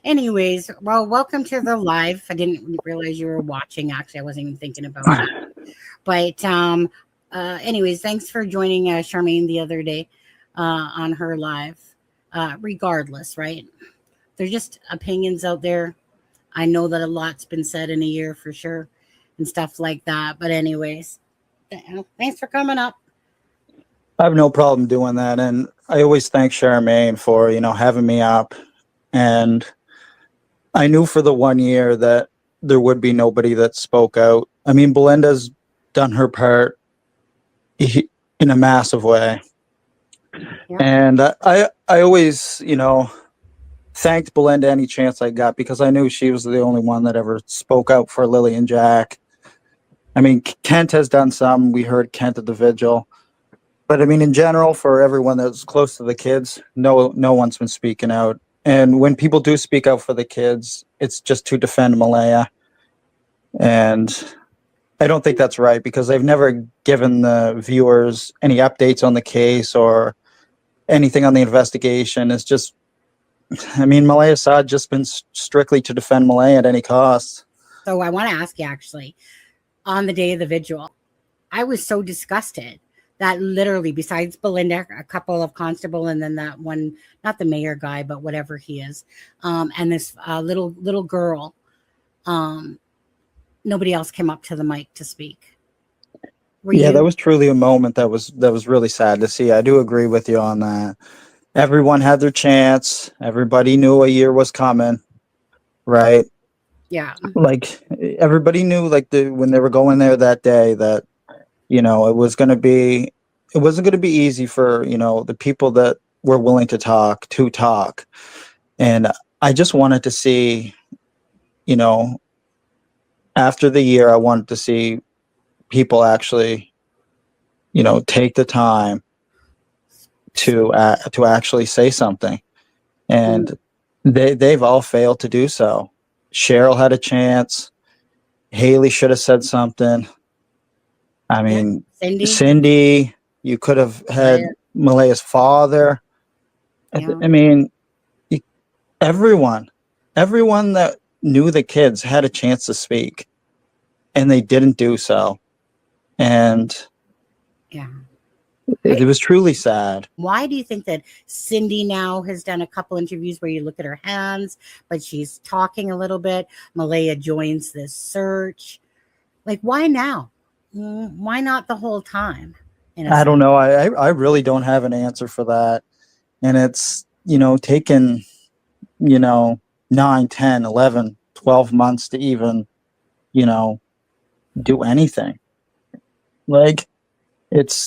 Anyways, well, welcome to the live. I didn't realize you were watching. Actually, I wasn't even thinking about that. But anyways, thanks for joining Charmaine the other day on her live. Regardless, right? They're just opinions out there. I know that a lot's been said in a year for sure and stuff like that. But anyways, thanks for coming up. I have no problem doing that, and I always thank Charmaine for having me up. And I knew for the 1 year that there would be nobody that spoke out. I mean, Belinda's done her part in a massive way, Yeah. and I always thanked Belinda any chance I got because I knew she was the only one that ever spoke out for Lily and Jack. I mean, Kent has done some. We heard Kent at the vigil. But I mean, in general, for everyone that's close to the kids, no one's been speaking out. And when people do speak out for the kids, it's just to defend Malaya. And I don't think that's right because they've never given the viewers any updates on the case or anything on the investigation. It's just, I mean, Malaya Saad just been strictly to defend Malaya at any cost. So I want to ask you actually, on the day of the vigil, I was so disgusted that literally, besides Belinda, a couple of constable, and then that one, not the mayor guy, but whatever he is, and this little girl, nobody else came up to the mic to speak. That was truly a moment that was really sad to see. I do agree with you on that. Everyone had their chance. Everybody knew a year was coming, right? Yeah. Like everybody knew, like when they were going there that day, that it wasn't going to be easy for the people that were willing to talk. And I just wanted to see, after the year, I wanted to see people actually, take the time to actually say something, and they've all failed to do so. Cheryl had a chance. Haley should have said something. I mean, Cindy, you could have had Malaya's father. Yeah. I mean, everyone that knew the kids had a chance to speak, and they didn't do so. And yeah, it was truly sad. Why do you think that Cindy now has done a couple interviews where you look at her hands, but she's talking a little bit? Malaya joins this search. Like, why now? Why not the whole time? I don't know. I really don't have an answer for that. And it's, taken, 9, 10, 11, 12 months to even, do anything. Like,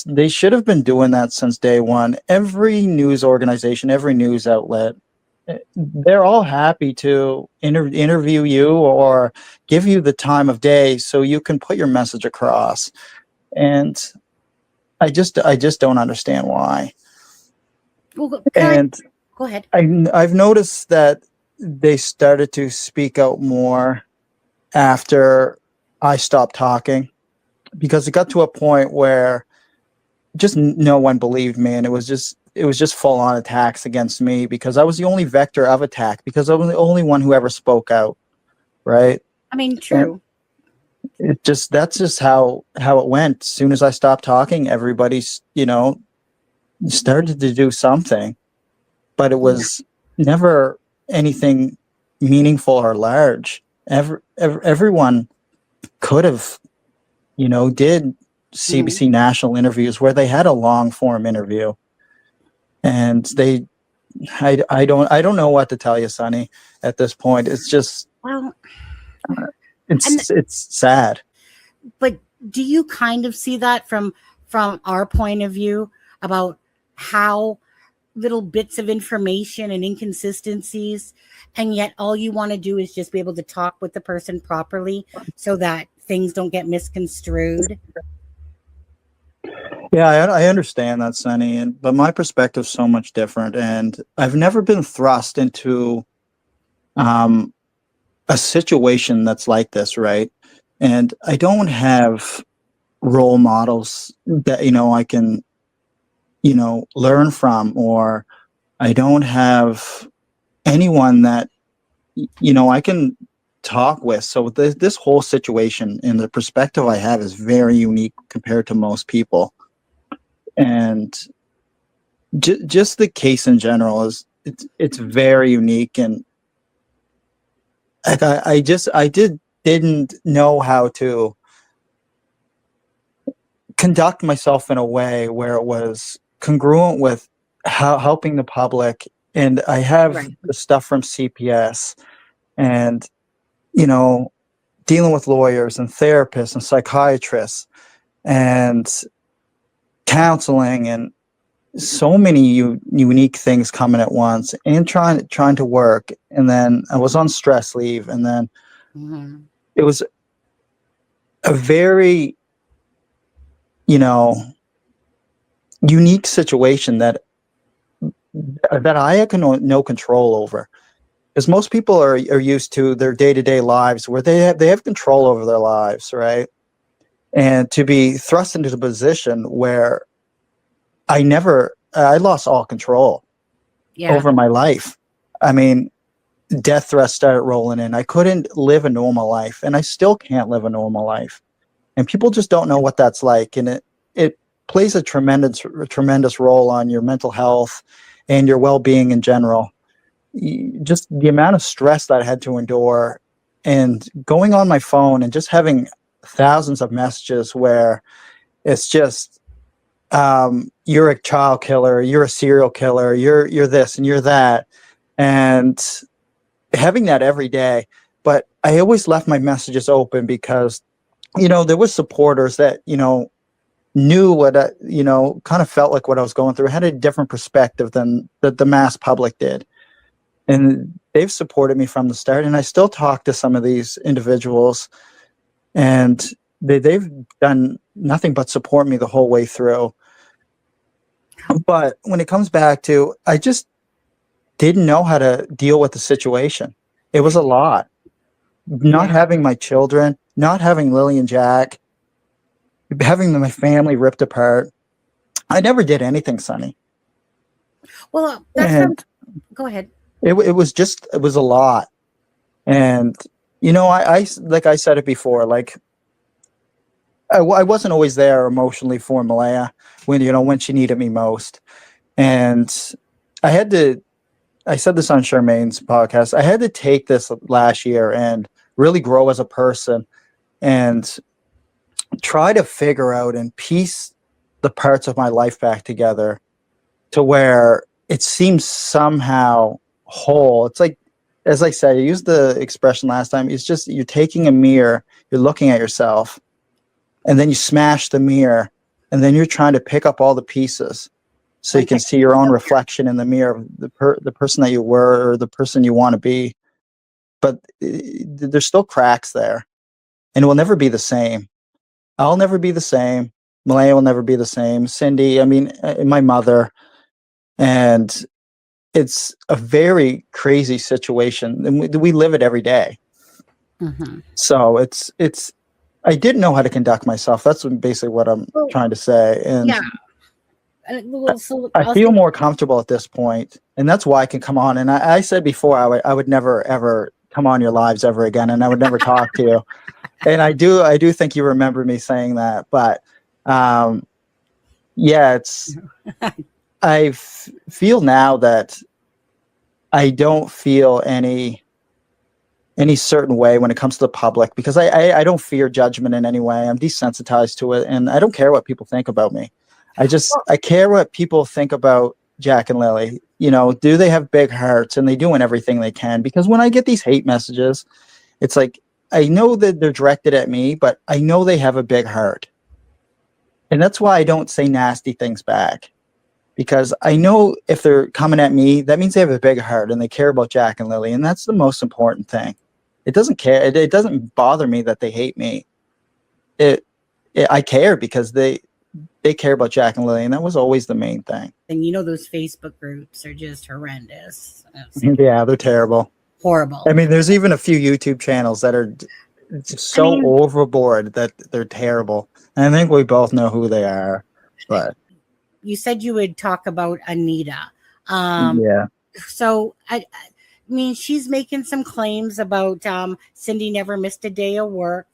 they should have been doing that since day one. Every news organization, every news outlet, they're all happy to interview you or give you the time of day so you can put your message across. And I just don't understand why. Well, go ahead. I've noticed that they started to speak out more after I stopped talking, because it got to a point where just no one believed me, and it was just full on attacks against me because I was the only vector of attack, because I was the only one who ever spoke out, right? I mean, true. And that's just how it went. As soon as I stopped talking, everybody started to do something, but it was never anything meaningful or large. Everyone could have did CBC national interviews where they had a long form interview, and I don't know what to tell you, Sonny, at this point. It's just, well, it's sad. But do you kind of see that from our point of view about how little bits of information and inconsistencies, and yet all you want to do is just be able to talk with the person properly so that things don't get misconstrued? Yeah, I understand that, Sonny, but my perspective's so much different, and I've never been thrust into a situation that's like this, right? And I don't have role models that I can learn from, or I don't have anyone that I can talk with. So this whole situation and the perspective I have is very unique compared to most people. And just the case in general it's very unique. And like didn't know how to conduct myself in a way where it was congruent with how helping the public. And I have the stuff from CPS and, dealing with lawyers and therapists and psychiatrists and counseling and so many unique things coming at once and trying to work. And then I was on stress leave. And then it was a very, unique situation that I had no control over. Because most people are used to their day-to-day lives where they have control over their lives, right? And to be thrust into the position where I lost all control over my life. I mean, death threats started rolling in. I couldn't live a normal life, and I still can't live a normal life. And people just don't know what that's like. And it plays a tremendous role on your mental health and your well-being in general. Just the amount of stress that I had to endure, and going on my phone and just having thousands of messages where it's just, you're a child killer, you're a serial killer, you're this and you're that, and having that every day. But I always left my messages open because, there was supporters that, knew what kind of felt like what I was going through, had a different perspective than the mass public did. And they've supported me from the start. And I still talk to some of these individuals, and they've done nothing but support me the whole way through. But when it comes back to, I just didn't know how to deal with the situation. It was a lot. Not having my children, not having Lily and Jack, having my family ripped apart. I never did anything, Sonny. Well, go ahead. It was a lot. And, I like I said it before, like I wasn't always there emotionally for Malaya when she needed me most. And I said this on Charmaine's podcast, I had to take this last year and really grow as a person and try to figure out and piece the parts of my life back together to where it seems somehow whole. It's like, as I said, I used the expression last time, it's just you're taking a mirror, you're looking at yourself, and then you smash the mirror, and then you're trying to pick up all the pieces so you can see your own reflection in the mirror of the person that you were or the person you want to be. But there's still cracks there, and it will never be the same. I'll never be the same. Malaya will never be the same. Cindy, my mother. And it's a very crazy situation, and we live it every day. So I didn't know how to conduct myself. That's basically what I'm trying to say. And I feel more comfortable at this point, and that's why I can come on. And I said before, I would never ever come on your lives ever again, and I would never talk to you. And I do think you remember me saying that. But I feel now that I don't feel any certain way when it comes to the public, because I don't fear judgment in any way. I'm desensitized to it, and I don't care what people think about me. I care what people think about Jack and Lily. Do they have big hearts, and they doing everything they can? Because when I get these hate messages, it's like, I know that they're directed at me, but I know they have a big heart. And that's why I don't say nasty things back. Because I know if they're coming at me, that means they have a big heart and they care about Jack and Lily. And that's the most important thing. It doesn't doesn't bother me that they hate me. I care because they care about Jack and Lily. And that was always the main thing. And those Facebook groups are just horrendous. Yeah, they're terrible. Horrible. There's even a few YouTube channels that are so overboard that they're terrible. And I think we both know who they are. But you said you would talk about Anita. Yeah. So mean, she's making some claims about Cindy never missed a day of work,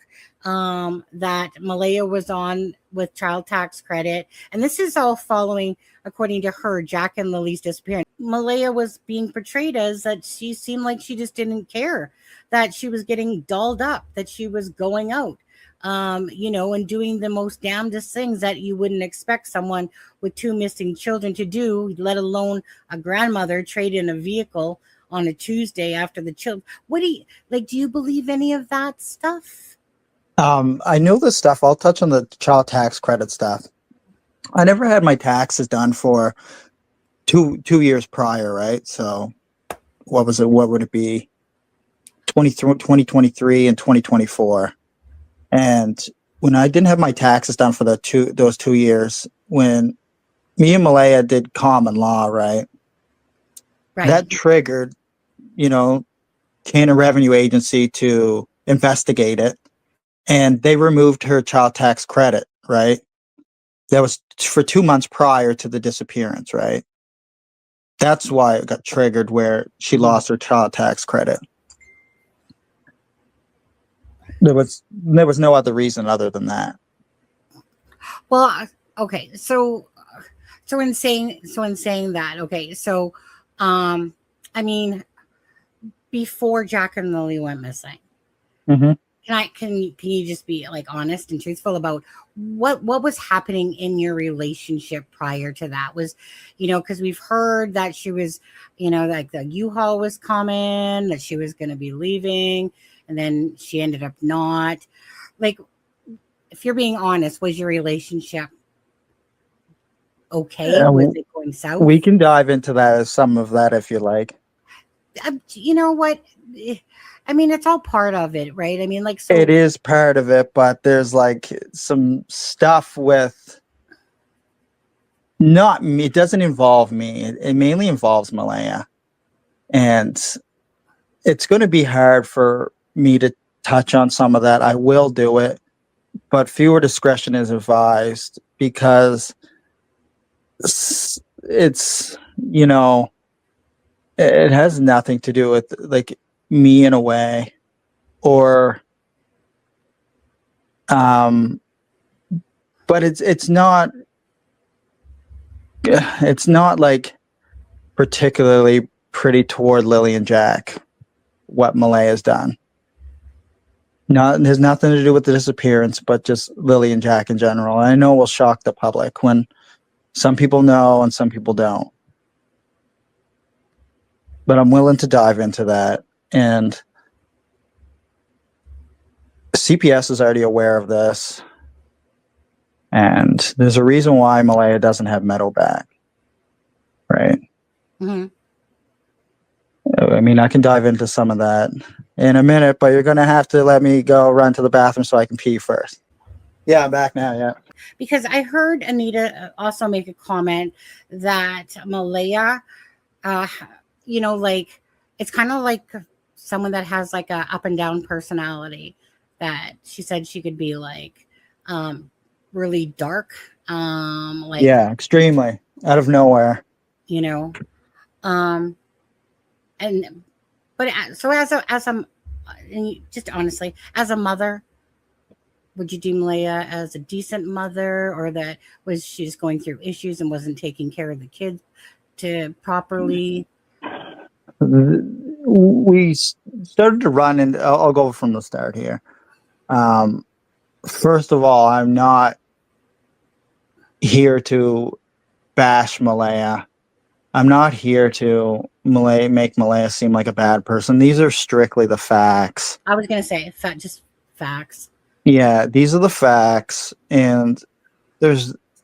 that Malaya was on with child tax credit. And this is all following, according to her, Jack and Lily's disappearance. Malaya was being portrayed as that she seemed like she just didn't care, that she was getting dolled up, that she was going out, and doing the most damnedest things that you wouldn't expect someone with 2 missing children to do, let alone a grandmother trade in a vehicle on a Tuesday after the children. What do you like? Do you believe any of that stuff? I know this stuff. I'll touch on the child tax credit stuff. I never had my taxes done for two years prior, right? So what was it? What would it be? 2023 and 2024. And when I didn't have my taxes done for those 2 years, when me and Malaya did common law, right? That triggered, Canada Revenue Agency to investigate it. And they removed her child tax credit, right? That was for 2 months prior to the disappearance, right? That's why it got triggered where she lost her child tax credit. There was no other reason other than that. Well, okay. So in saying that, okay. So, I mean, before Jack and Lily went missing, Mm-hmm. can you just be like honest and truthful about what was happening in your relationship prior to that? Was, because we've heard that she was, like the U-Haul was coming, that she was going to be leaving, and then she ended up not. Like, if you're being honest, was your relationship okay? Was it going south? We can dive into that, some of that, if you like. You know what? I mean, it's all part of it, right? I mean, like, so it is part of it, but there's like some stuff with not me. It doesn't involve me. It mainly involves Malaya. And it's going to be hard for me to touch on some of that. I will do it, but fewer discretion is advised because it's, it has nothing to do with like me in a way, or but it's not like particularly pretty toward Lily and Jack what Malaya's done. It has nothing to do with the disappearance, but just Lily and Jack in general. And I know it will shock the public when some people know and some people don't. But I'm willing to dive into that. And CPS is already aware of this. And there's a reason why Malaya doesn't have Meadow back. Right? Mm-hmm. I mean, I can dive into some of that in a minute, but you're going to have to let me go run to the bathroom so I can pee first. Yeah, I'm back now, yeah. Because I heard Anita also make a comment that Malaya, like, it's kind of like someone that has like a up and down personality, that she said she could be like really dark, like, yeah, extremely out of nowhere, so and just honestly, as a mother, would you deem Leia as a decent mother, or that was she just going through issues and wasn't taking care of the kids to properly? We started to run, and I'll go from the start here. First of all, I'm not here to bash Malaya. I'm not here to make Malaya seem like a bad person. These are strictly the facts. I was going to say just facts. Yeah, these are the facts, and they're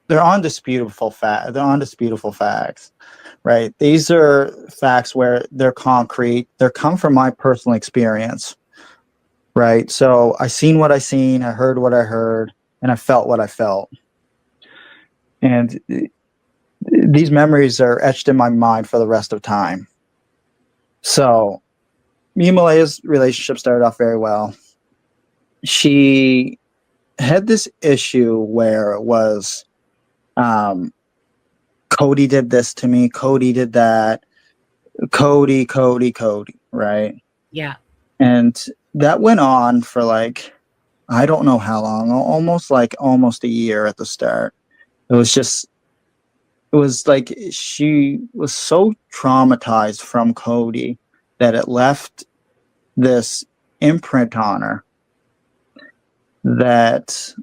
undisputable facts. They're undisputable facts, right? These are facts where they're concrete. They come from my personal experience, right? So I seen what I seen, I heard what I heard, and I felt what I felt. And these memories are etched in my mind for the rest of time. So me and Malaya's relationship started off very well. She had this issue where it was Cody did this to me, Cody did that. Cody, Cody, Cody, right? Yeah. And that went on for like, I don't know how long, almost a year at the start. It was just, it was like she was so traumatized from Cody that it left this imprint on her that,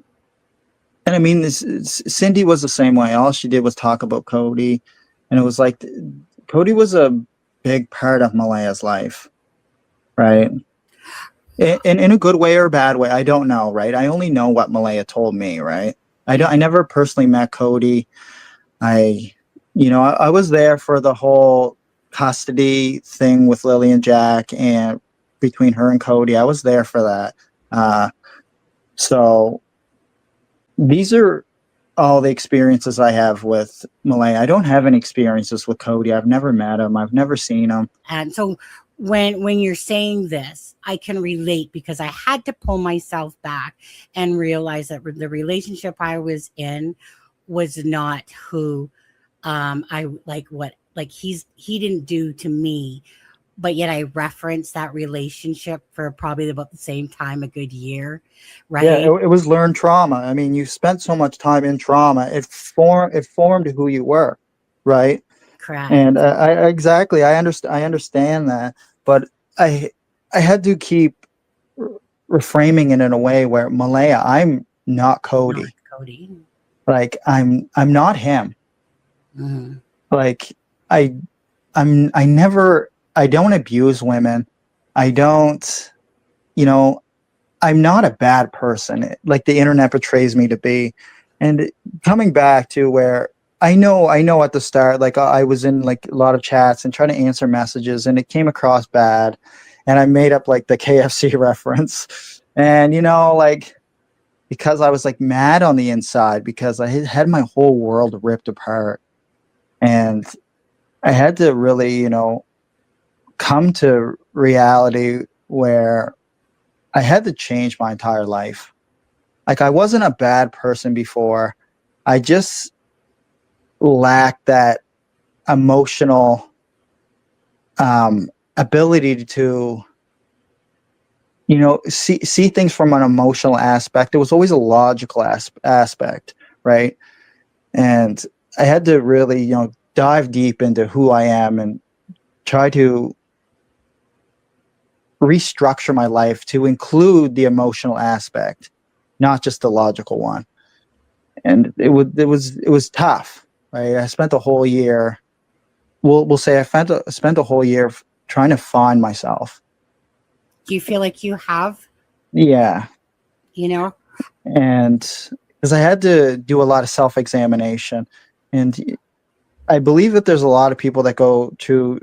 and I mean, Cindy was the same way. All she did was talk about Cody. And it was like, Cody was a big part of Malaya's life, right? In a good way or a bad way, I don't know, right? I only know what Malaya told me, right? I never personally met Cody. I was there for the whole custody thing with Lily and Jack, and between her and Cody, I was there for that. So these are all the experiences I have with Malaya. I don't have any experiences with Cody. I've never met him. I've never seen him. And so when you're saying this, I can relate because I had to pull myself back and realize that the relationship I was in was not who I like what like he didn't do to me, but yet I referenced that relationship for probably about the same time, a good year, right? Yeah, it was learned trauma. I mean, you spent so much time in trauma. It formed who you were, right? Correct. And I understand that, but I had to keep reframing it in a way where Malaya, I'm not Cody. Not Cody. Like I'm not him. Mm-hmm. Like I don't abuse women. I don't, I'm not a bad person like the internet portrays me to be. And coming back to where I know at the start, like I was in like a lot of chats and trying to answer messages and it came across bad. And I made up like the KFC reference. And, like, because I was like mad on the inside because I had my whole world ripped apart. And I had to really, come to reality where I had to change my entire life. Like I wasn't a bad person before. I just lacked that emotional ability to, see things from an emotional aspect. It was always a logical aspect, right? And I had to really, dive deep into who I am and try to restructure my life to include the emotional aspect, not just the logical one. And it was tough, right? I spent the whole year. We'll say I spent a whole year trying to find myself. Do you feel like you have? Yeah. And because I had to do a lot of self-examination, and I believe that there's a lot of people that go through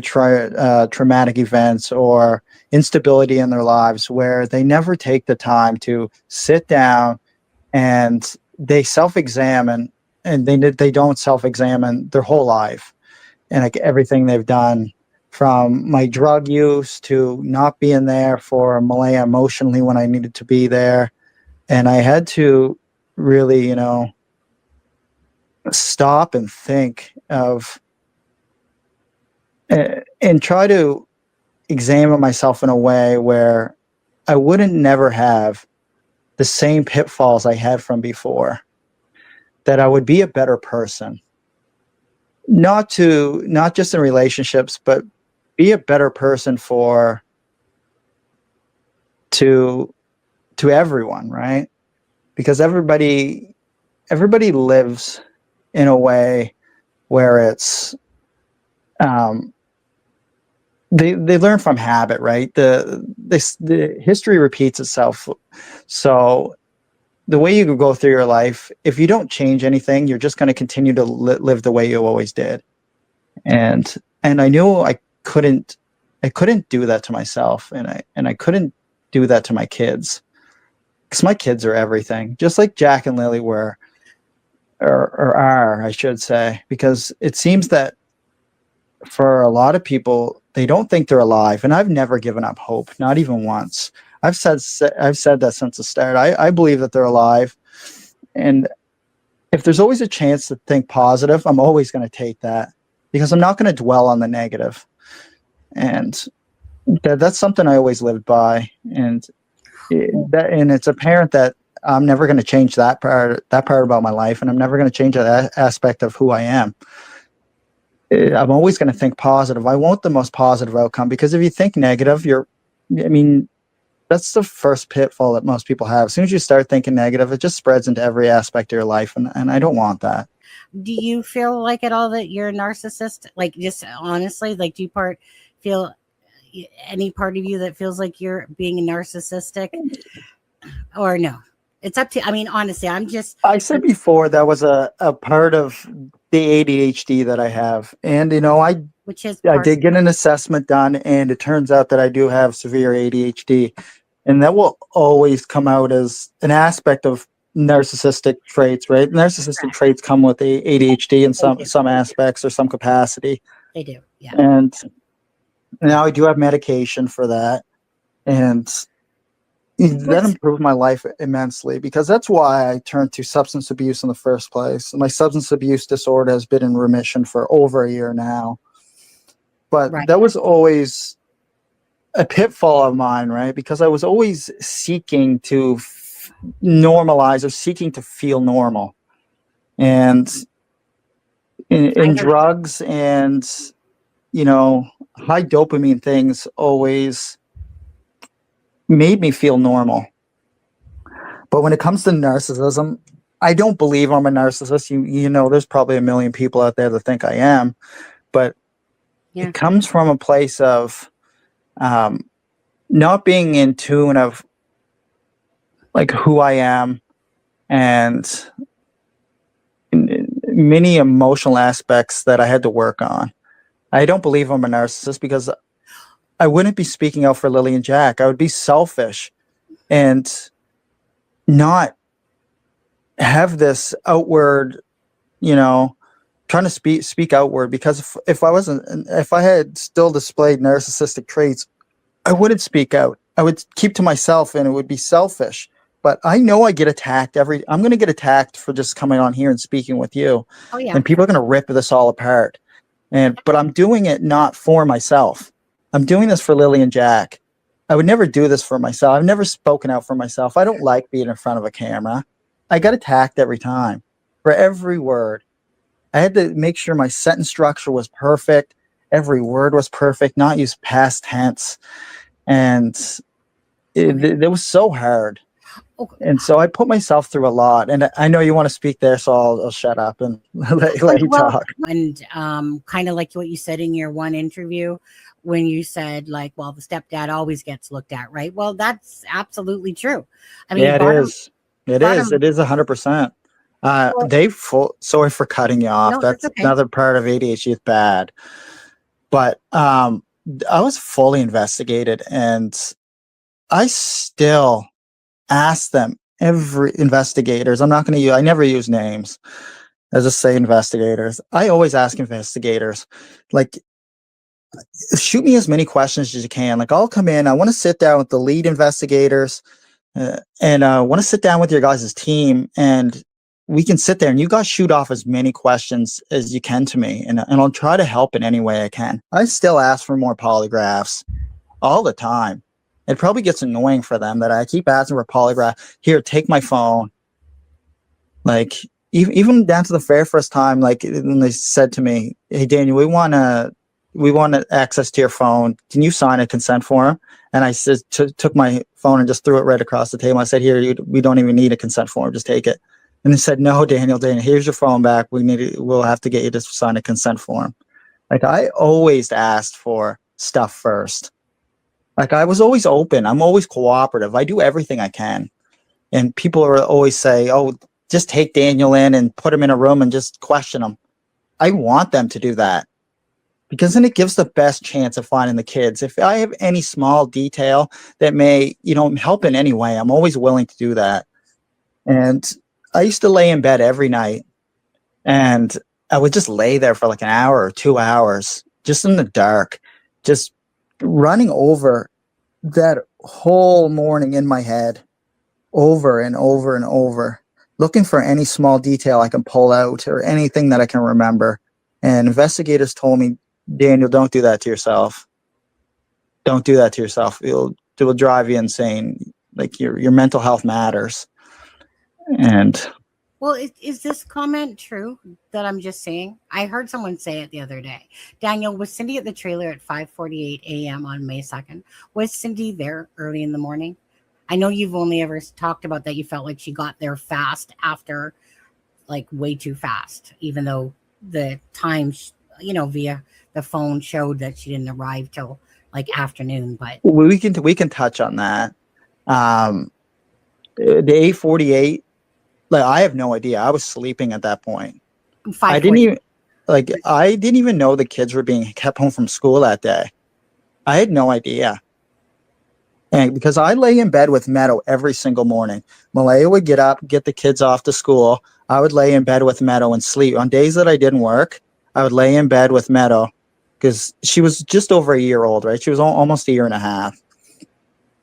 traumatic events or instability in their lives where they never take the time to sit down and they self-examine, and they don't self-examine their whole life and like everything they've done, from my drug use to not being there for Malaya emotionally when I needed to be there. And I had to really, stop and think of and try to examine myself in a way where I wouldn't never have the same pitfalls I had from before, that I would be a better person, not just in relationships, but be a better person to everyone, right? Because everybody lives in a way where it's they learn from habit, right? The history repeats itself. So the way you go through your life, if you don't change anything, you're just going to continue to live the way you always did. And I knew I couldn't do that to myself, and I couldn't do that to my kids, because my kids are everything, just like Jack and Lily were, or are, I should say, because it seems that for a lot of people, they don't think they're alive. And I've never given up hope, not even once. I've said that since the start. I believe that they're alive. And if there's always a chance to think positive, I'm always going to take that. because I'm not going to dwell on the negative. And that's something I always lived by. And it's apparent that I'm never going to change that part about my life. And I'm never going to change that aspect of who I am. I'm always going to think positive. I want the most positive outcome, because if you think negative, that's the first pitfall that most people have. As soon as you start thinking negative, it just spreads into every aspect of your life. And I don't want that. Do you feel like at all that you're a narcissist? Like, just honestly, like, do you feel any part of you that feels like you're being narcissistic, or no? It's up to, I mean, honestly, I said before that was a part of the ADHD that I have. And, I did get an assessment done, and it turns out that I do have severe ADHD. And that will always come out as an aspect of narcissistic traits, right? Narcissistic traits come with ADHD in some aspects or some capacity. They do, yeah. And now I do have medication for that. And that improved my life immensely, because that's why I turned to substance abuse in the first place. My substance abuse disorder has been in remission for over a year now. But that was always a pitfall of mine, right? Because I was always seeking to normalize, or seeking to feel normal. And in drugs and, high dopamine things always made me feel normal. But when it comes to narcissism, I don't believe I'm a narcissist. There's probably a million people out there that think I am, but it comes from a place of not being in tune of like who I am, and many emotional aspects that I had to work on. I don't believe I'm a narcissist, because I wouldn't be speaking out for Lily and Jack. I would be selfish and not have this outward, trying to speak outward. Because if I had still displayed narcissistic traits, I wouldn't speak out. I would keep to myself, and it would be selfish. But I know I get attacked I'm going to get attacked for just coming on here and speaking with you. Oh, yeah. And people are going to rip this all apart. But I'm doing it not for myself. I'm doing this for Lily and Jack. I would never do this for myself. I've never spoken out for myself. I don't like being in front of a camera. I got attacked every time for every word. I had to make sure my sentence structure was perfect. Every word was perfect, not use past tense. And it was so hard. And so I put myself through a lot. And I know you want to speak there, so I'll shut up and let you talk. And kind of like what you said in your one interview, when you said, like, well, the stepdad always gets looked at, right? Well, that's absolutely true. I mean, yeah, it is. It is 100%. Sorry for cutting you off. No, that's okay. Another part of ADHD is bad. But I was fully investigated, and I still ask them, every investigators. I never use names. I just say investigators. I always ask investigators, like, shoot me as many questions as you can. Like, I'll come in, I want to sit down with the lead investigators, and I want to sit down with your guys' team, and we can sit there and you guys shoot off as many questions as you can to me, and I'll try to help in any way I can. I still ask for more polygraphs all the time. It probably gets annoying for them that I keep asking for a polygraph. Here, take my phone. Like, even down to the very first time, like, when they said to me, "Hey, Daniel, we want access to your phone. Can you sign a consent form?" And I said, took my phone and just threw it right across the table. I said, "Here, we don't even need a consent form. Just take it." And they said, "No, Daniel, here's your phone back. We'll have to get you to sign a consent form." Like, I always asked for stuff first. Like, I was always open. I'm always cooperative. I do everything I can. And people are always say, "Oh, just take Daniel in and put him in a room and just question him." I want them to do that, because then it gives the best chance of finding the kids. If I have any small detail that may, help in any way, I'm always willing to do that. And I used to lay in bed every night, and I would just lay there for like an hour or 2 hours, just in the dark, just running over that whole morning in my head, over and over and over, looking for any small detail I can pull out or anything that I can remember. And investigators told me, Daniel, don't do that to yourself. Don't do that to yourself. It will drive you insane. Like your mental health matters. And Well, is this comment true that I'm just saying? I heard someone say it the other day. Daniel, was Cindy at the trailer at 5:48 a.m. on May 2nd? Was Cindy there early in the morning? I know you've only ever talked about that you felt like she got there fast after, like way too fast, even though the time, via the phone showed that she didn't arrive till like afternoon. But we can touch on that. The 8:48. Like, I have no idea. I was sleeping at that point. I didn't even know the kids were being kept home from school that day. I had no idea. And because I lay in bed with Meadow every single morning. Malaya would get up, get the kids off to school. I would lay in bed with Meadow and sleep. On days that I didn't work, I would lay in bed with Meadow because she was just over a year old, right? She was almost a year and a half.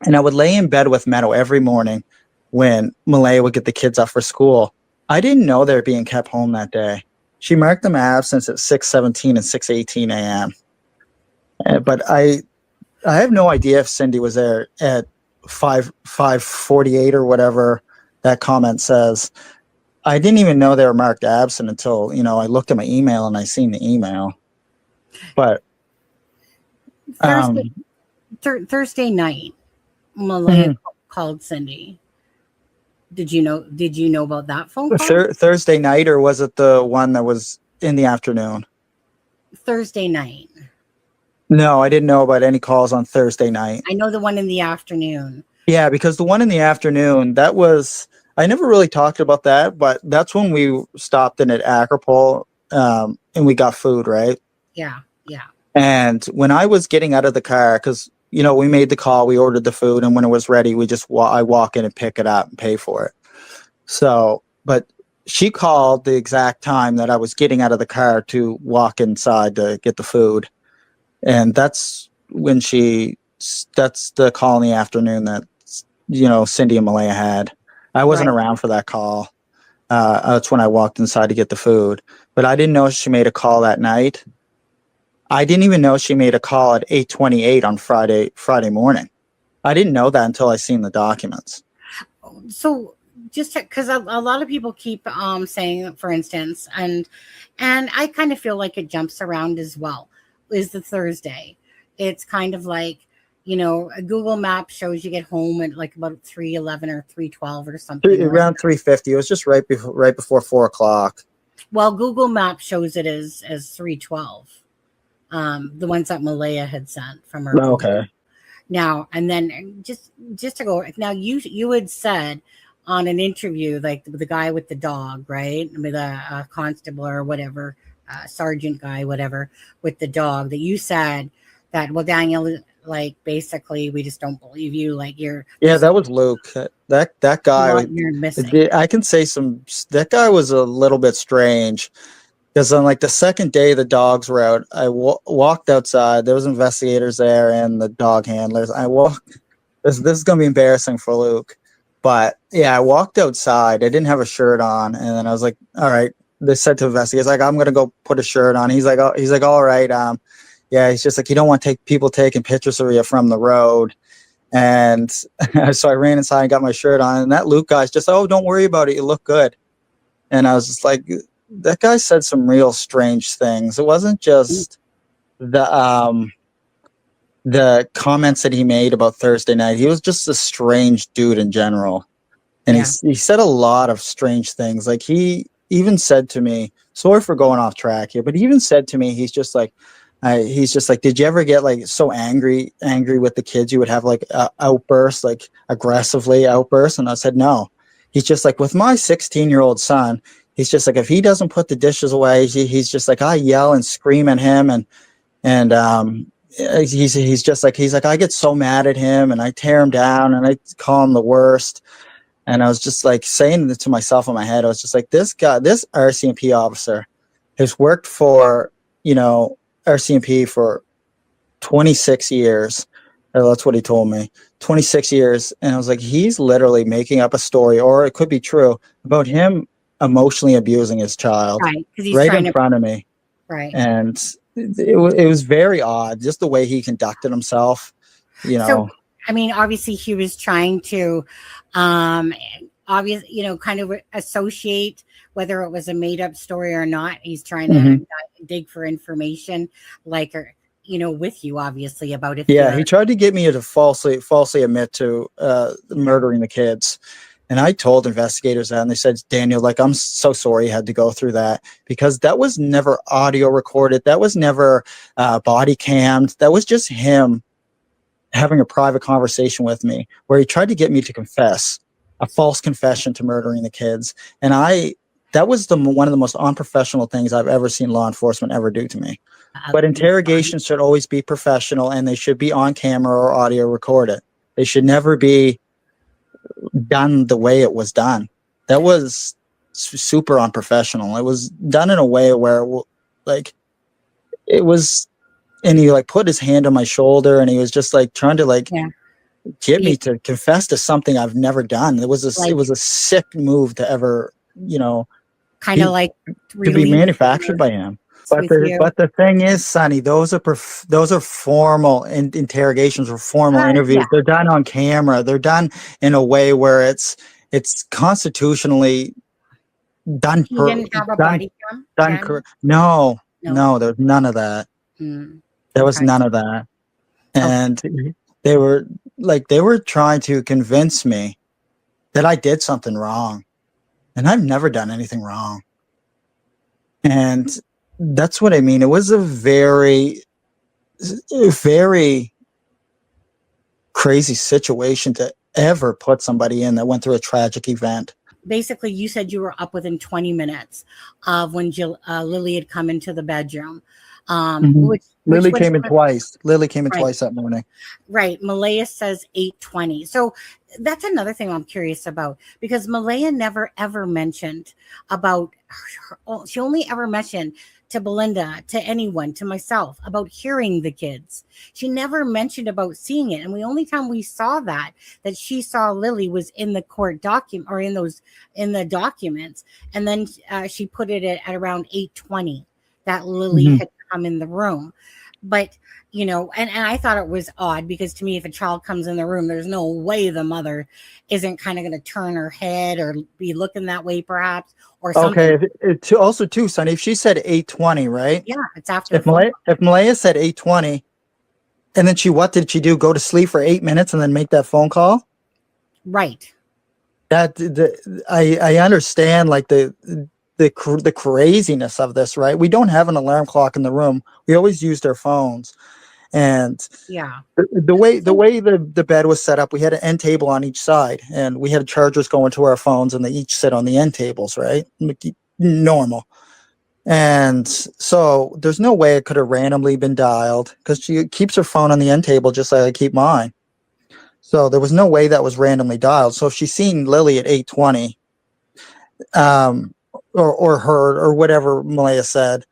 And I would lay in bed with Meadow every morning when Malaya would get the kids up for school. I didn't know they were being kept home that day. She marked them absence at 6:17 and 6:18 a.m. But I have no idea if Cindy was there at 5:48 or whatever that comment says. I didn't even know they were marked absent until, I looked at my email and I seen the email. But Thursday night, Malaya called Cindy. Did you know about that phone call? Thursday night, or was it the one that was in the afternoon? Thursday night. No, I didn't know about any calls on Thursday night. I know the one in the afternoon. Yeah, because the one in the afternoon, I never really talked about that, but that's when we stopped in at Acropole, and we got food, right? Yeah. And when I was getting out of the car, because we made the call, we ordered the food, and when it was ready, I walk in and pick it up and pay for it. So, but she called the exact time that I was getting out of the car to walk inside to get the food. And that's the call in the afternoon that, Cindy and Malaya had. I wasn't around for that call. That's when I walked inside to get the food. But I didn't know she made a call that night. I didn't even know she made a call at 8:28 on Friday morning. I didn't know that until I seen the documents. So just because a lot of people keep saying, for instance, and I kind of feel like it jumps around as well, is the Thursday. It's kind of like, a Google Map shows you get home at like about 3:11 or 3:12 or something. Around 3:50. It was just right before 4:00. Well, Google Map shows it as 3:12. The ones that Malaya had sent from her. Okay. Now, and then just to go, now you had said on an interview, like the guy with the dog, right? With a constable or whatever, sergeant guy, whatever, with the dog, that you said that, well, Daniel, like, basically, we just don't believe you. Like, that was Luke. That guy, you're missing. I can say that guy was a little bit strange. Because on like the second day the dogs were out, I walked outside. There was investigators there and the dog handlers. This is going to be embarrassing for Luke. But yeah, I walked outside. I didn't have a shirt on. And then I was like, all right. They said to investigators, like, I'm going to go put a shirt on. He's like, all right. Yeah, he's just like, you don't want people taking pictures of you from the road. And so I ran inside and got my shirt on. And that Luke guy's just, oh, don't worry about it. You look good. And I was just like, that guy said some real strange things. It wasn't just the comments that he made about Thursday night. He was just a strange dude in general. And he said a lot of strange things. Like, he even said to me, sorry for going off track here, but he even said to me, he's just like, did you ever get like so angry with the kids you would have like outbursts, like aggressively outbursts? And I said, no. He's just like, with my 16-year-old son, he's just like, if he doesn't put the dishes away, he's just like, I yell and scream at him, and he's like, I get so mad at him and I tear him down and I call him the worst. And I was just like saying it to myself in my head. I was just like, this RCMP officer has worked for, RCMP for 26 years. That's what he told me. 26 years. And I was like, he's literally making up a story, or it could be true, about him emotionally abusing his child right in front of me. Right. And it was very odd, just the way he conducted himself, you So, know. I mean, obviously he was trying to, um, kind of associate whether it was a made up story or not. He's trying to Mhm. dig for information, like, or, with you, obviously, about if Yeah, you're he tried to get me to falsely admit to murdering the kids. And I told investigators that, and they said, Daniel, like, I'm so sorry you had to go through that, because that was never audio recorded. That was never body cammed. That was just him having a private conversation with me where he tried to get me to confess a false confession to murdering the kids. And that was one of the most unprofessional things I've ever seen law enforcement ever do to me. But interrogations should always be professional, and they should be on camera or audio recorded. They should never be done the way it was done. That was super unprofessional. It was done in a way where, like, it was, and he like put his hand on my shoulder, and he was just like trying to like yeah, get me to confess to something I've never done. It was like, a sick move to ever, kind of like to be relieve manufactured by him. with you. But the thing is, Sonny, those are formal interrogations or formal interviews. Yeah, They're done on camera. They're done in a way where it's constitutionally done he didn't have a done body cam. no, No. no, there's none of that. There was Okay. none of that. And Okay. they were trying to convince me that I did something wrong, and I've never done anything wrong. And that's what I mean. It was a very, very crazy situation to ever put somebody in that went through a tragic event. Basically, you said you were up within 20 minutes of when Lily had come into the bedroom. Which Lily was came in twice. Lily came in right. twice that morning. Right. Malaya says 8:20. So that's another thing I'm curious about, because Malaya never ever mentioned about she only ever mentioned to Belinda, to anyone, to myself, about hearing the kids. She never mentioned about seeing it. And the only time we saw that she saw Lily was in the court document, or in the documents. And then she put it at around 8:20 that Lily had come in the room. But, and I thought it was odd, because to me, if a child comes in the room, there's no way the mother isn't kind of going to turn her head or be looking that way, perhaps, or something. Okay. Also, too, Sonny, if she said 8:20, right? Yeah, it's after the if Malaya said 8:20, and then what did she do? Go to sleep for 8 minutes and then make that phone call? Right. I understand, like, the craziness of this, right? We don't have an alarm clock in the room. We always used our phones. And yeah, the way the bed was set up, we had an end table on each side, and we had chargers going to our phones, and they each sit on the end tables, right? Normal. And so there's no way it could have randomly been dialed, because she keeps her phone on the end table just like I keep mine. So there was no way that was randomly dialed. So if she's seen Lily at 8:20, or heard, or whatever Malaya said,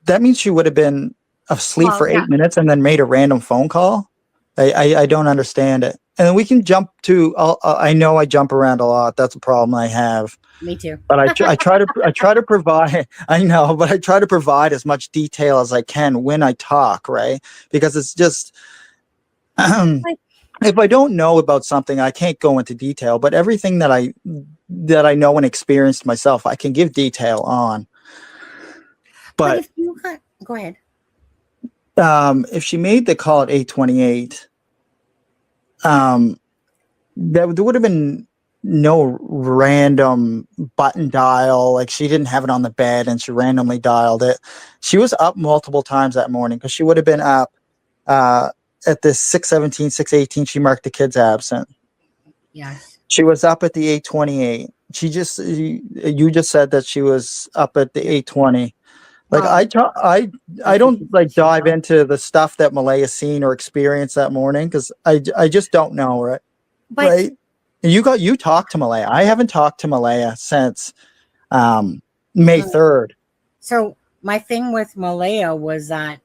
that means she would have been asleep for 8 minutes and then made a random phone call. I don't understand it. And then we can jump to. I know I jump around a lot. That's a problem I have. Me too. But I try to provide. I know, but I try to provide as much detail as I can when I talk, right? Because it's just. If I don't know about something, I can't go into detail. But everything that I know and experienced myself, I can give detail on. But if you go ahead. If she made the call at 8:28, there would have been no random button dial. Like, she didn't have it on the bed and she randomly dialed it. She was up multiple times that morning, because she would have been up at the 6:17, 6:18. She marked the kids absent. Yes. She was up at the 8:28. You just said that she was up at the 8:20. Like, I don't like dive into the stuff that Malaya's seen or experienced that morning, because I just don't know, right? But, right? You talked to Malaya. I haven't talked to Malaya since May 3rd. So my thing with Malaya was that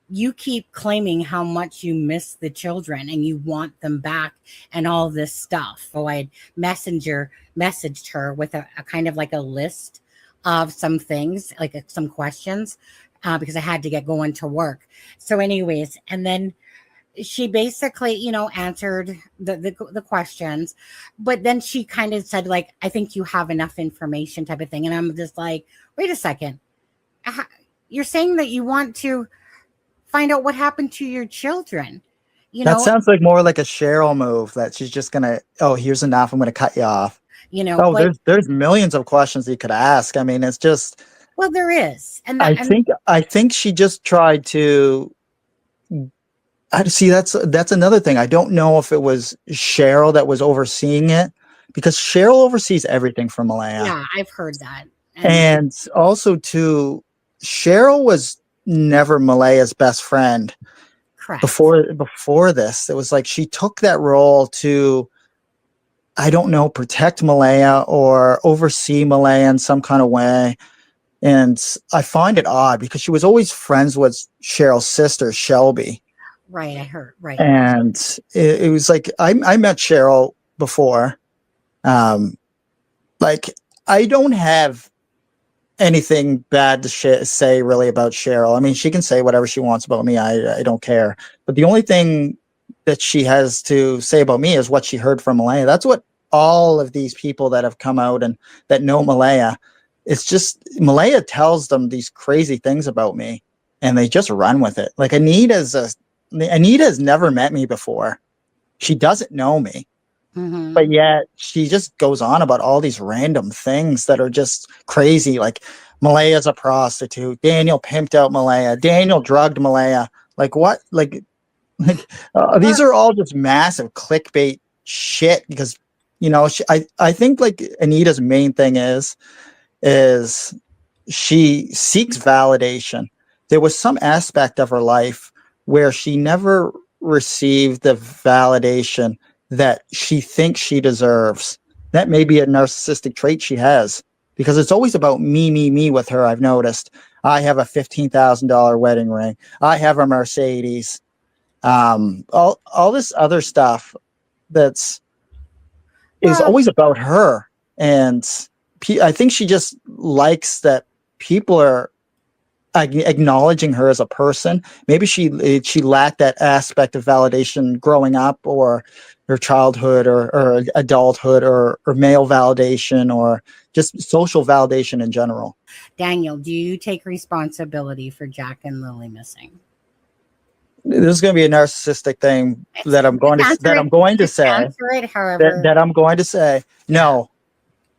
you keep claiming how much you miss the children and you want them back and all this stuff. So I had messaged her with a kind of like a list of some things, like some questions, because I had to get going to work. So, anyways, and then she basically, answered the questions, but then she kind of said, like, I think you have enough information, type of thing. And I'm just like, wait a second. You're saying that you want to find out what happened to your children, That sounds like more like a Cheryl move, that she's just gonna, oh, here's enough, I'm gonna cut you off. Oh, like, there's millions of questions you could ask. I mean, it's just, well, there is. And I think she just tried to, I see, that's another thing. I don't know if it was Cheryl that was overseeing it, because Cheryl oversees everything for Malaya. yeah, I've heard that. And also too, Cheryl was never Malaya's best friend. Correct. Before this. It was like she took that role to, I don't know, protect Malaya or oversee Malaya in some kind of way. And I find it odd because she was always friends with Cheryl's sister, Shelby. Right, I heard. Right. And it was like, I met Cheryl before. Like, I don't have anything bad to say really about Cheryl. I mean, she can say whatever she wants about me. I don't care. But the only thing that she has to say about me is what she heard from Malaya. That's what all of these people that have come out and that know Malaya, it's just Malaya tells them these crazy things about me and they just run with it. Like Anita has never met me before. She doesn't know me. Mm-hmm. But yet she just goes on about all these random things that are just crazy. Like Malaya's a prostitute. Daniel pimped out Malaya. Daniel drugged Malaya. Like what? These are all just massive clickbait shit because, I think like Anita's main thing is she seeks validation. There was some aspect of her life where she never received the validation that she thinks she deserves. That may be a narcissistic trait she has because it's always about me with her. I've noticed I have a $15,000 wedding ring. I have a Mercedes. All this other stuff is always about her. And I think she just likes that people are acknowledging her as a person. Maybe she lacked that aspect of validation growing up or her childhood or adulthood or male validation or just social validation in general. Daniel, do you take responsibility for Jack and Lily missing? This is going to be a narcissistic thing that I'm going to say.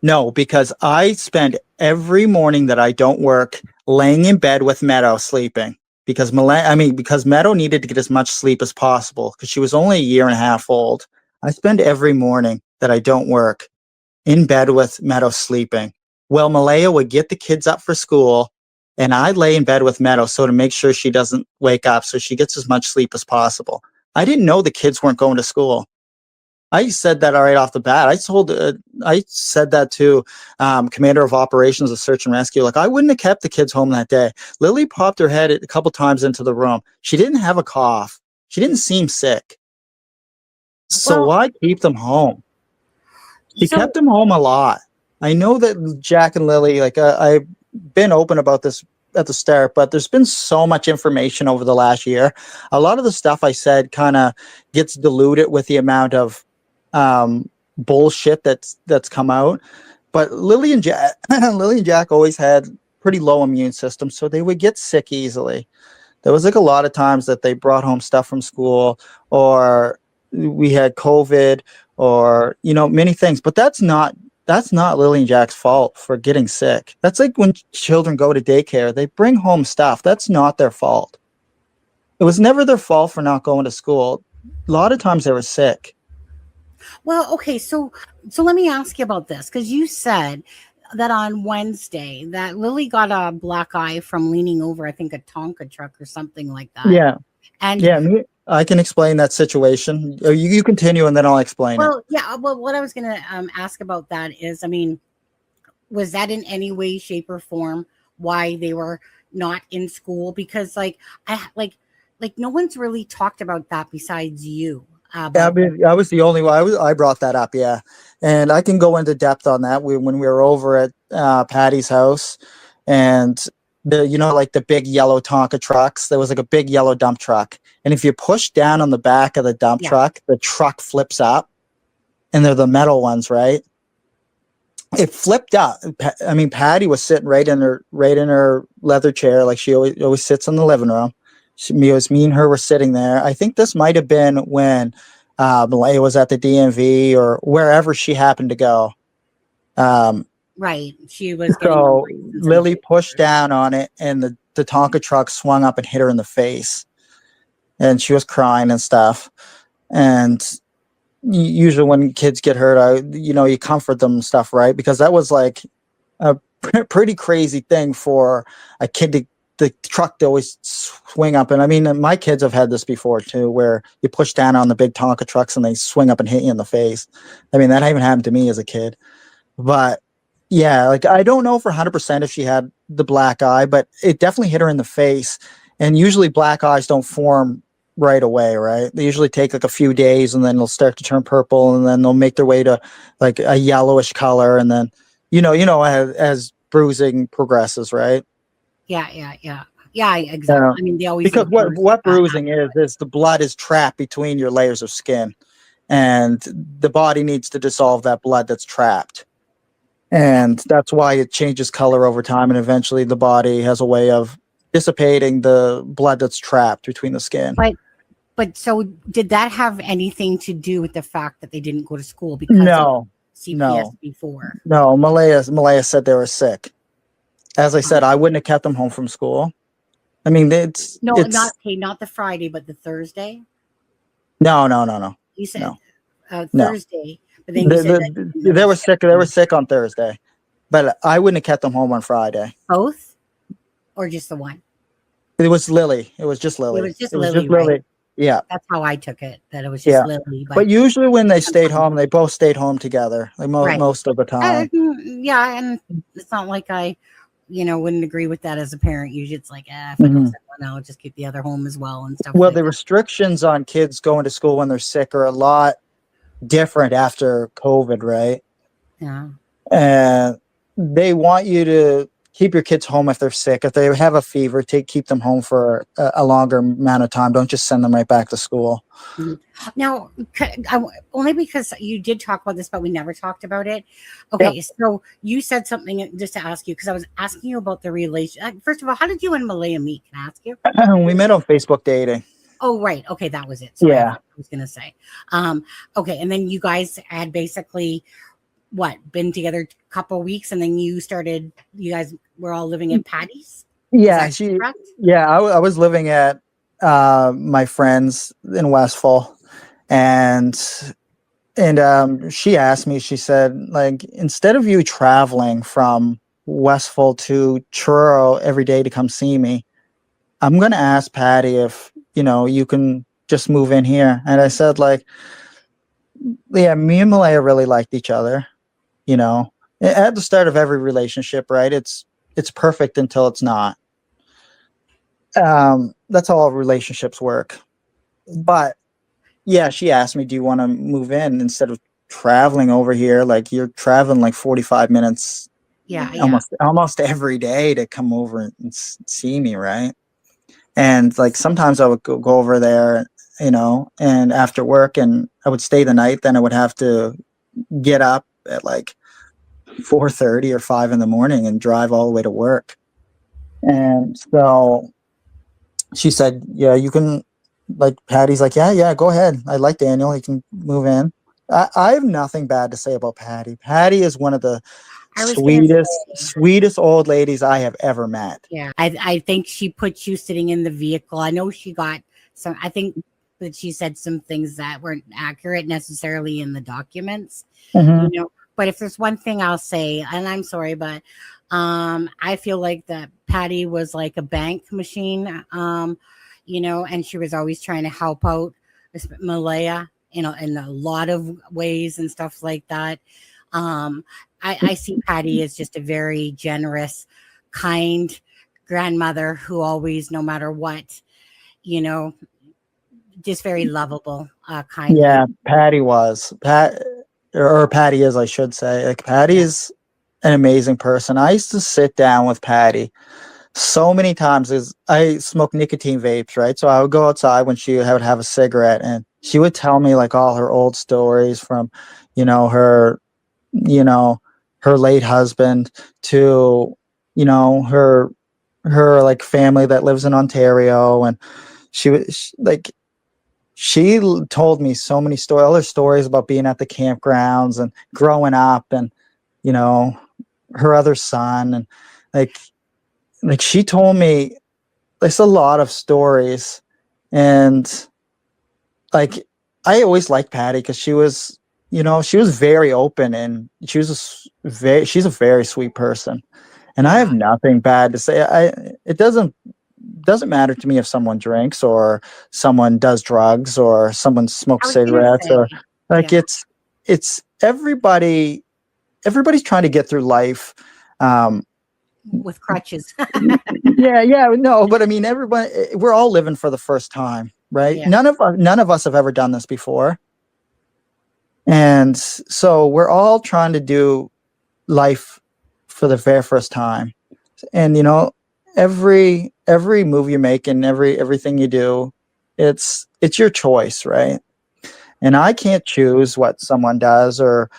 No, because I spend every morning that I don't work laying in bed with Meadow sleeping because Meadow needed to get as much sleep as possible because she was only a year and a half old. I spend every morning that I don't work in bed with Meadow sleeping. Well, Malaya would get the kids up for school and I'd lay in bed with Meadow so to make sure she doesn't wake up so she gets as much sleep as possible. I didn't know the kids weren't going to school. I said that right off the bat. I said that to Commander of Operations of Search and Rescue. Like, I wouldn't have kept the kids home that day. Lily popped her head a couple times into the room. She didn't have a cough. She didn't seem sick. So why keep them home? She kept them home a lot. I know that Jack and Lily, like I've been open about this at the start, but there's been so much information over the last year. A lot of the stuff I said kind of gets diluted with the amount of bullshit that's come out. But Lily and Jack always had pretty low immune systems, so they would get sick easily. There was like a lot of times that they brought home stuff from school, or we had COVID, or many things. But that's not Lily and Jack's fault for getting sick. That's like when children go to daycare, they bring home stuff. That's not their fault. It was never their fault for not going to school. A lot of times they were sick. Well, okay, so let me ask you about this, because you said that on Wednesday that Lily got a black eye from leaning over, I think, a Tonka truck or something like that. Yeah. And I can explain that situation. You continue and then I'll explain it. Yeah. Well, what I was going to ask about that is, I mean, was that in any way, shape, or form why they were not in school? Because like no one's really talked about that besides you. I was the only one. I brought that up. Yeah. And I can go into depth on that. When we were over at Patty's house, and like the big yellow Tonka trucks, there was like a big yellow dump truck. And if you push down on the back of the dump truck, the truck flips up, and they're the metal ones, right? It flipped up. I mean, Patty was sitting right in her leather chair, like she always sits in the living room. Me and her were sitting there. I think this might have been when Malaya was at the DMV or wherever she happened to go. Right. She was So Lily pushed down on it, and the Tonka truck swung up and hit her in the face, and she was crying and stuff. And usually when kids get hurt, you comfort them and stuff, right? Because that was like a pretty crazy thing for a kid the truck to always swing up. And I mean, my kids have had this before too, where you push down on the big Tonka trucks and they swing up and hit you in the face. I mean, that even happened to me as a kid. But yeah, like I don't know for 100% if she had the black eye, but it definitely hit her in the face. And usually black eyes don't form right away, right? They usually take like a few days, and then they'll start to turn purple, and then they'll make their way to like a yellowish color, and then as bruising progresses, right? Yeah, exactly. I mean, they always, because what bruising is the blood is trapped between your layers of skin, and the body needs to dissolve that blood that's trapped. And that's why it changes color over time, and eventually the body has a way of dissipating the blood that's trapped between the skin. But so did that have anything to do with the fact that they didn't go to school because of CPS before? No, Malaya said they were sick. As I said, I wouldn't have kept them home from school. I mean, it's not the Friday, but the Thursday. No. You said no. Thursday. But then you said they were sick. They were sick on Thursday, but I wouldn't have kept them home on Friday. Both, or just the one? It was Lily. It was just Lily. It was just Lily. Right? Yeah, that's how I took it. That it was just Lily. But usually when they stayed home, they both stayed home together, like most of the time. Yeah, and it's not like I, wouldn't agree with that as a parent. Usually, it's like, if I don't send one, I'll just keep the other home as well and stuff. Well, the restrictions on kids going to school when they're sick are a lot different after COVID, right? Yeah. And they want you to keep your kids home if they're sick. If they have a fever, keep them home for a longer amount of time. Don't just send them right back to school. Now, only because you did talk about this, but we never talked about it. Okay, so you said something, just to ask you, because I was asking you about the relation. First of all, how did you and Malaya meet? Can I ask you? We met on Facebook dating. Oh, right. Okay, that was it. Sorry, I was going to say. Okay, and then you guys had basically been together a couple of weeks, and then you guys were all living at Patty's? Yeah, I was living at my friends in Westfall, and she asked me, she said, like, instead of you traveling from Westfall to Truro every day to come see me, I'm going to ask Patty if you can just move in here. And I said, like, yeah, me and Malaya really liked each other. At the start of every relationship, right? It's perfect until it's not. That's how all relationships work. But yeah, she asked me, do you want to move in instead of traveling over here? Like, you're traveling like 45 minutes almost every day to come over and see me, right? And like sometimes I would go over there, and after work, and I would stay the night. Then I would have to get up at like 4:30 or 5 in the morning and drive all the way to work. And so she said, yeah, you can, like, Patty's like, yeah, go ahead. I like Daniel. He can move in. I have nothing bad to say about Patty. Patty is one of the sweetest old ladies I have ever met. Yeah, I think she put you sitting in the vehicle. I know she got some, I think that she said some things that weren't accurate necessarily in the documents, but if there's one thing I'll say, and I'm sorry, but I feel like that Patty was like a bank machine, and she was always trying to help out Malaya, in a lot of ways and stuff like that. I see Patty as just a very generous, kind grandmother who always, no matter what, just very lovable, kind. Yeah, Patty was. or Patty is, I should say. Like Patty is an amazing person. I used to sit down with Patty so many times as I smoke nicotine vapes, right? So I would go outside when she would have a cigarette, and she would tell me like all her old stories from, her, you know, her late husband to, her like family that lives in Ontario. And she told me so many stories, other stories about being at the campgrounds and growing up, and, you know, her other son. And like she told me there's a lot of stories. And like I always liked Patty because she was very open, and she's a very sweet person. And I have nothing bad to say. It doesn't matter to me if someone drinks or someone does drugs or someone I smokes was gonna cigarettes, say, or like yeah, it's everybody's trying to get through life. with crutches. Yeah, no, but I mean, everybody, we're all living for the first time, right? Yeah. None of us have ever done this before. And so we're all trying to do life for the very first time. And every move you make and everything you do, it's your choice, right? And I can't choose what someone does, or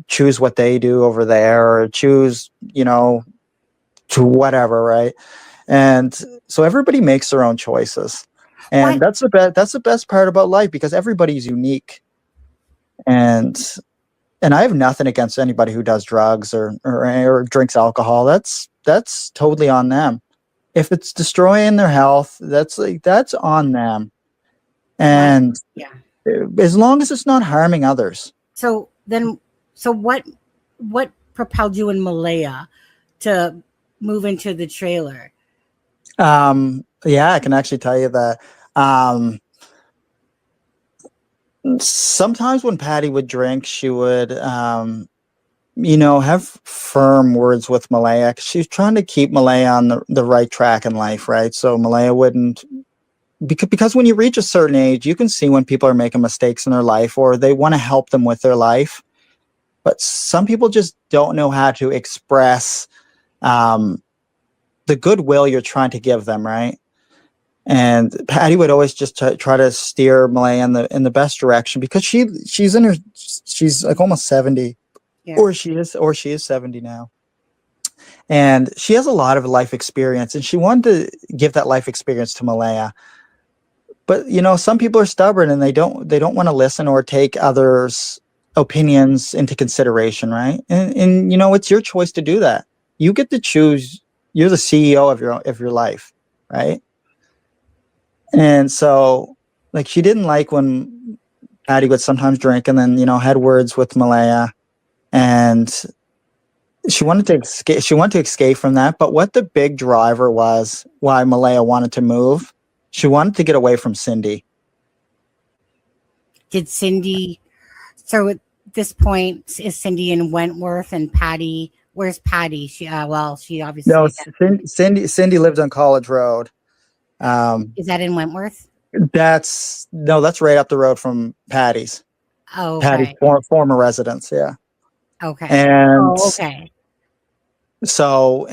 choose what they do over there, or choose, to whatever, right? And so everybody makes their own choices. And that's the best part about life, because everybody's unique. And I have nothing against anybody who does drugs or drinks alcohol. That's totally on them. If it's destroying their health, that's on them. And Yeah. as long as it's not harming others. So what propelled you and Malaya to move into the trailer? Yeah, I can actually tell you that. Sometimes when Patty would drink, she would, have firm words with Malaya. She's trying to keep Malaya on the right track in life, right? So Malaya wouldn't, because when you reach a certain age, you can see when people are making mistakes in their life, or they want to help them with their life. But some people just don't know how to express the goodwill you're trying to give them, right? And Patty would always just try to steer Malaya in the best direction, because she's like almost 70, or she is 70 now. And she has a lot of life experience, and she wanted to give that life experience to Malaya. But some people are stubborn, and they don't want to listen or take others' opinions into consideration, right? And it's your choice to do that. You get to choose. You're the CEO of your life, right? And so, like, she didn't like when Patty would sometimes drink and then, had words with Malaya, and she wanted to escape. She wanted to escape from that. But what the big driver was why Malaya wanted to move, she wanted to get away from Cindy. Did Cindy? So at this point, is Cindy in Wentworth, and Patty? Where's Patty? She obviously. No, Cindy lived on College Road. Is that in Wentworth? That's right up the road from Patty's. Oh, okay. Patty's former residence, yeah. Okay. And okay. So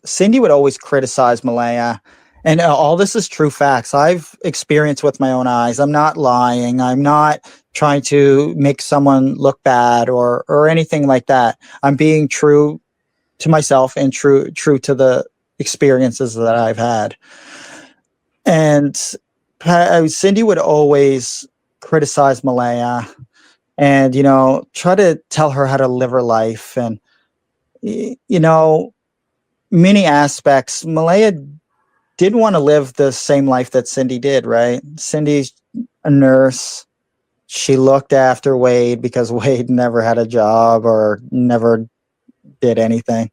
Cindy would always criticize Malaya, and all this is true facts. I've experienced with my own eyes. I'm not lying. I'm not trying to make someone look bad or anything like that. I'm being true to myself and true to the experiences that I've had. And Cindy would always criticize Malaya, and try to tell her how to live her life. And many aspects, Malaya didn't want to live the same life that Cindy did, right? Cindy's a nurse. She looked after Wade because Wade never had a job or never did anything.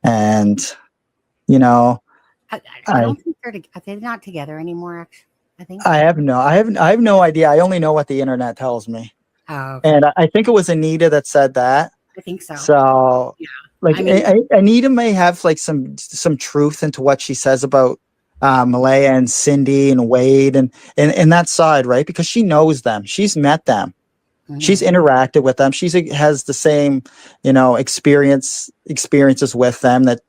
And I don't think they're not together anymore. Actually, I think I have no idea. I only know what the internet tells me. Oh, okay. And I think it was Anita that said that. I think so. So, yeah. like, Anita may have like some truth into what she says about Malaya and Cindy and Wade and that side, right? Because she knows them. She's met them. She's Mhm. interacted with them. She's has the same, experiences with them that,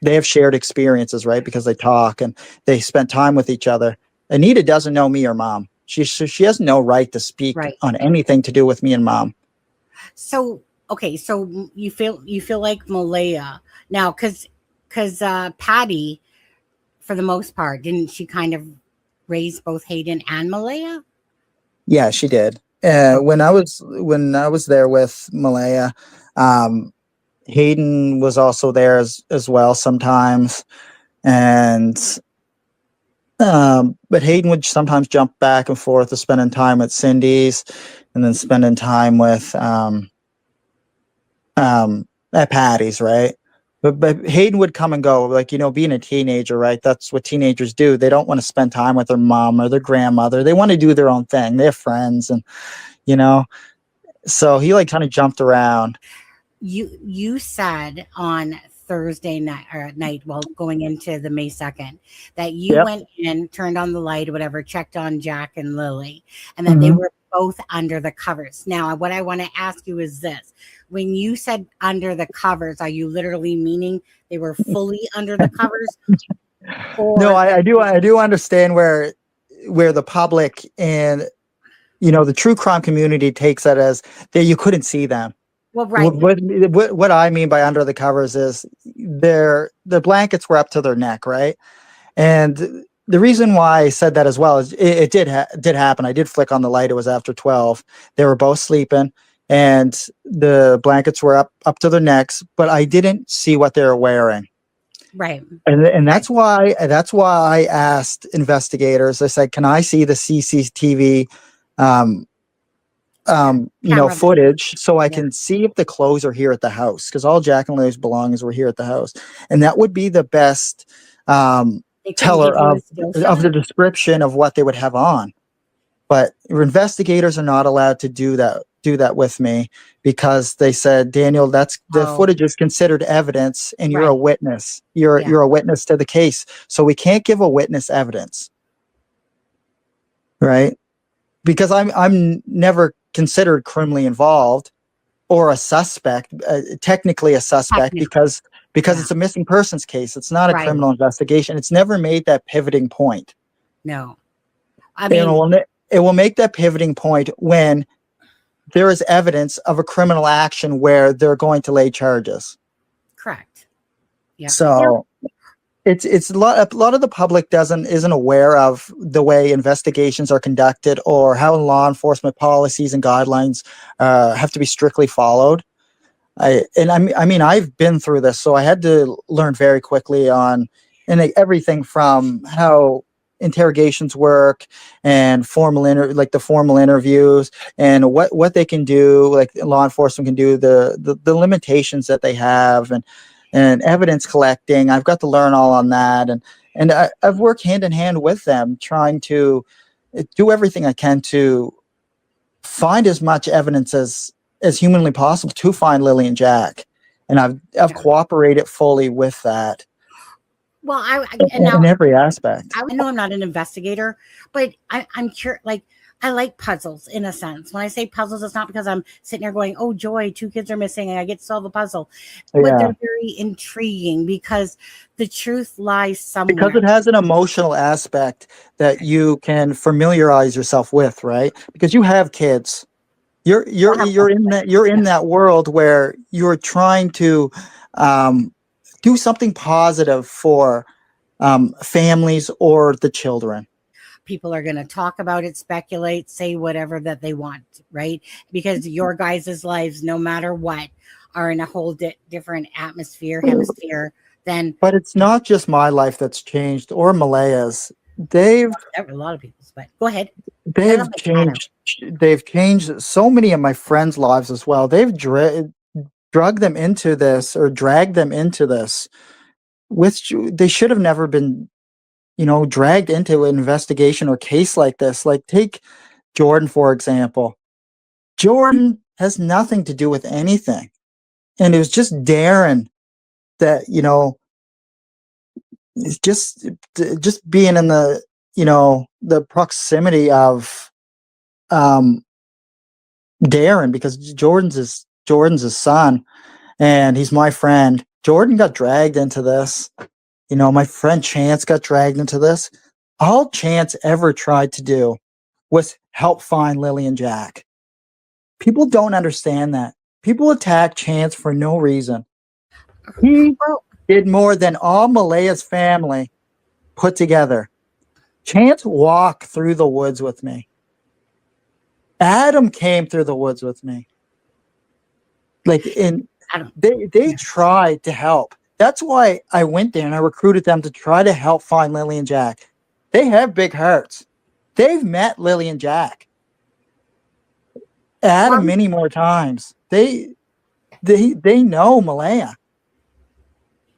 they have shared experiences, right? Because they talk and they spent time with each other. Anita doesn't know me or mom. She has no right to speak Right. on anything to do with me and mom. So okay, so you feel like Malaya now, because Patty, for the most part, didn't she kind of raise both Hayden and Malaya? Yeah, she did. Okay. When I was there with Malaya, um, Hayden was also there as well sometimes, and but Hayden would sometimes jump back and forth to spending time with Cindy's, and then spending time with at Patty's, right? But Hayden would come and go, like, being a teenager, right? That's what teenagers do. They don't want to spend time with their mom or their grandmother. They want to do their own thing. They have friends, and you know, so he like kind of jumped around. You said on Thursday night, well, going into the May 2nd, that you Yep. went in, turned on the light or whatever, checked on Jack and Lily, and that they Hmm. were both under the covers. Now, what I want to ask you is this: when you said under the covers, are you literally meaning they were fully under the covers, No, or I do understand where the public and the true crime community takes that as that you couldn't see them. well, What, right, what I mean by under the covers is their blankets were up to their neck, right? And the reason why I said that as well is it did happen. I did flick on the light. It was after 12. They were both sleeping, and the blankets were up to their necks, but I didn't see what they were wearing. right, And right, that's why I asked investigators. I said, "Can I see the CCTV um, camera, footage so I yeah, can see if the clothes are here at the house? Because all Jack and Lily's belongings were here at the house, and that would be the best they couldn't teller give you a of still of shot. the description of what they would have on. But investigators are not allowed to do that with me because they said, Daniel, that's the Oh, footage is considered evidence, and you're a right, witness. You're yeah, you're a witness to the case, so we can't give a witness evidence, right? Because I'm never considered criminally involved or a suspect, technically a suspect, technically, because yeah, it's a missing persons case. It's not a right, criminal investigation. It's never made that pivoting point. no, I It mean, will make that pivoting point when there is evidence of a criminal action where they're going to lay charges. correct, yeah, yeah. So it's a lot of the public isn't aware of the way investigations are conducted or how law enforcement policies and guidelines have to be strictly followed. I mean I've been through this, so I had to learn very quickly on everything from how interrogations work and like the formal interviews and what they can do, like law enforcement can do, the limitations that they have, and evidence collecting. I've got to learn all on that, and I've worked hand in hand with them trying to do everything I can to find as much evidence as humanly possible to find Lily and Jack, and I've Yeah. cooperated fully with that Well, and now in every aspect. I know I'm not an investigator, but I'm curious. Like, I like puzzles in a sense. When I say puzzles, it's not because I'm sitting there going, "Oh joy, two kids are missing, and I get to solve a puzzle." But Yeah, they're very intriguing because the truth lies because somewhere. it has an emotional aspect that you can familiarize yourself with, right? Because you have kids. You're We'll you're have you're in that you're yeah, in that world where you're trying to um, do something positive for families or the children. people are going to talk about it, speculate, say whatever that they want, right? Because your guys' lives, no matter what, are in a whole different atmosphere, hemisphere than But it's not just my life that's changed or Malaya's. They've a lot of people's. But go ahead. I love they've the chatter. changed. They've changed so many of my friends' lives as well. They've drug them into this or dragged them into this, which they should have never been, dragged into an investigation or case like this. Like, take Jordan, for example. Jordan has nothing to do with anything. And it was just Darren that, it's just being in the proximity of, um, Darren, because Jordan's his son, and he's my friend. Jordan got dragged into this. My friend Chance got dragged into this. All Chance ever tried to do was help find Lily and Jack. People don't understand that. People attack Chance for no reason. He did more than all Malaya's family put together. Chance walked through the woods with me. Adam came through the woods with me. They tried to help. That's why I went there and I recruited them to try to help find Lily and Jack. They have big hearts. They've met Lily and Jack. Adam many more times. They know Malaya.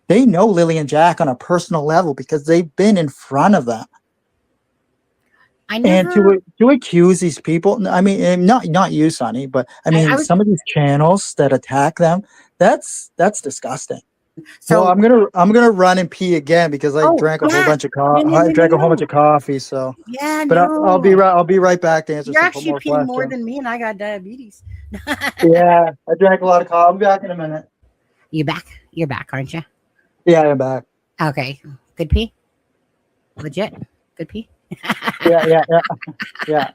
They know Lily and Jack on a personal level because they've been in front of them. And to accuse these people, I mean, not you, Sonny, but I mean, some of these channels that attack them, that's disgusting. So I'm gonna run and pee again because I drank a whole bunch of coffee. I drank a whole bunch of coffee. So but I'll be right back to answer some more questions. You're actually peeing more than me, and I got diabetes. Yeah, I drank a lot of coffee. I'll be back in a minute. You back? You're back, aren't you? Yeah, I'm back. Okay, good pee. Legit, good pee. Yeah.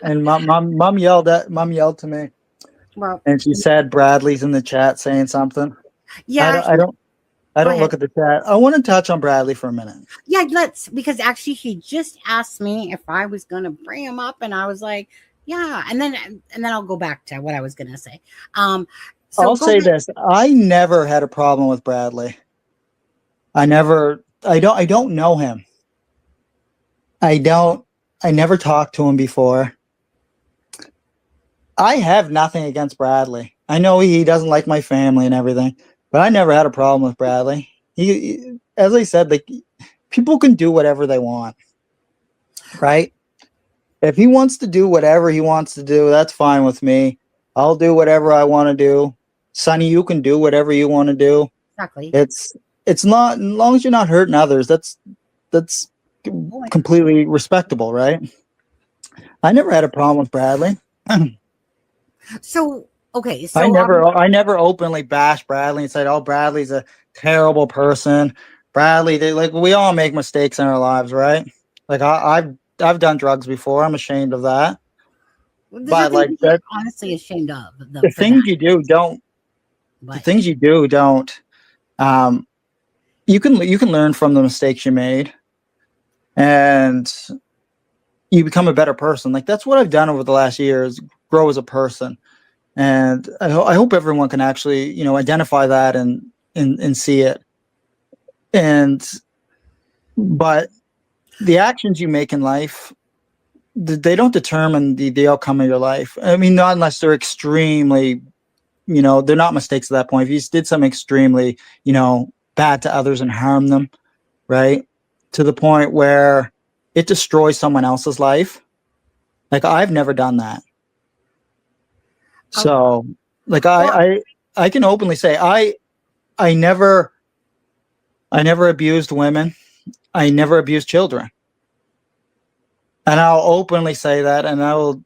And mom yelled to me. Well, and she said Bradley's in the chat saying something. Yeah, I don't look at the chat. I want to touch on Bradley for a minute. Yeah, because actually he just asked me if I was going to bring him up, and I was like, yeah, and then I'll go back to what I was going to say. So I'll say this: I never had a problem with Bradley. I don't know him. I never talked to him before. I have nothing against Bradley. I know he doesn't like my family and everything, but I never had a problem with Bradley. He as I said, people can do whatever they want, right? If he wants to do whatever he wants to do, that's fine with me. I'll do whatever I want to do. Sonny, you can do whatever you want to do. Exactly. It's not, as long as you're not hurting others, that's completely respectable, right? I never had a problem with Bradley. So I never openly bashed Bradley and said, "Oh, Bradley's a terrible person." Bradley, we all make mistakes in our lives, right? Like I've done drugs before. I'm ashamed of that. But that's honestly ashamed of the things you do don't. The things you do don't. You can learn from the mistakes you made, and you become a better person. Like that's what I've done over the last year is grow as a person. And I hope everyone can actually, identify that and see it. But the actions you make in life, they don't determine the outcome of your life. I mean, not unless they're extremely, they're not mistakes at that point. If you did something extremely, bad to others and harm them, right? To the point where it destroys someone else's life. Like I've never done that. So, I can openly say I never abused women. I never abused children, and I'll openly say that, and I will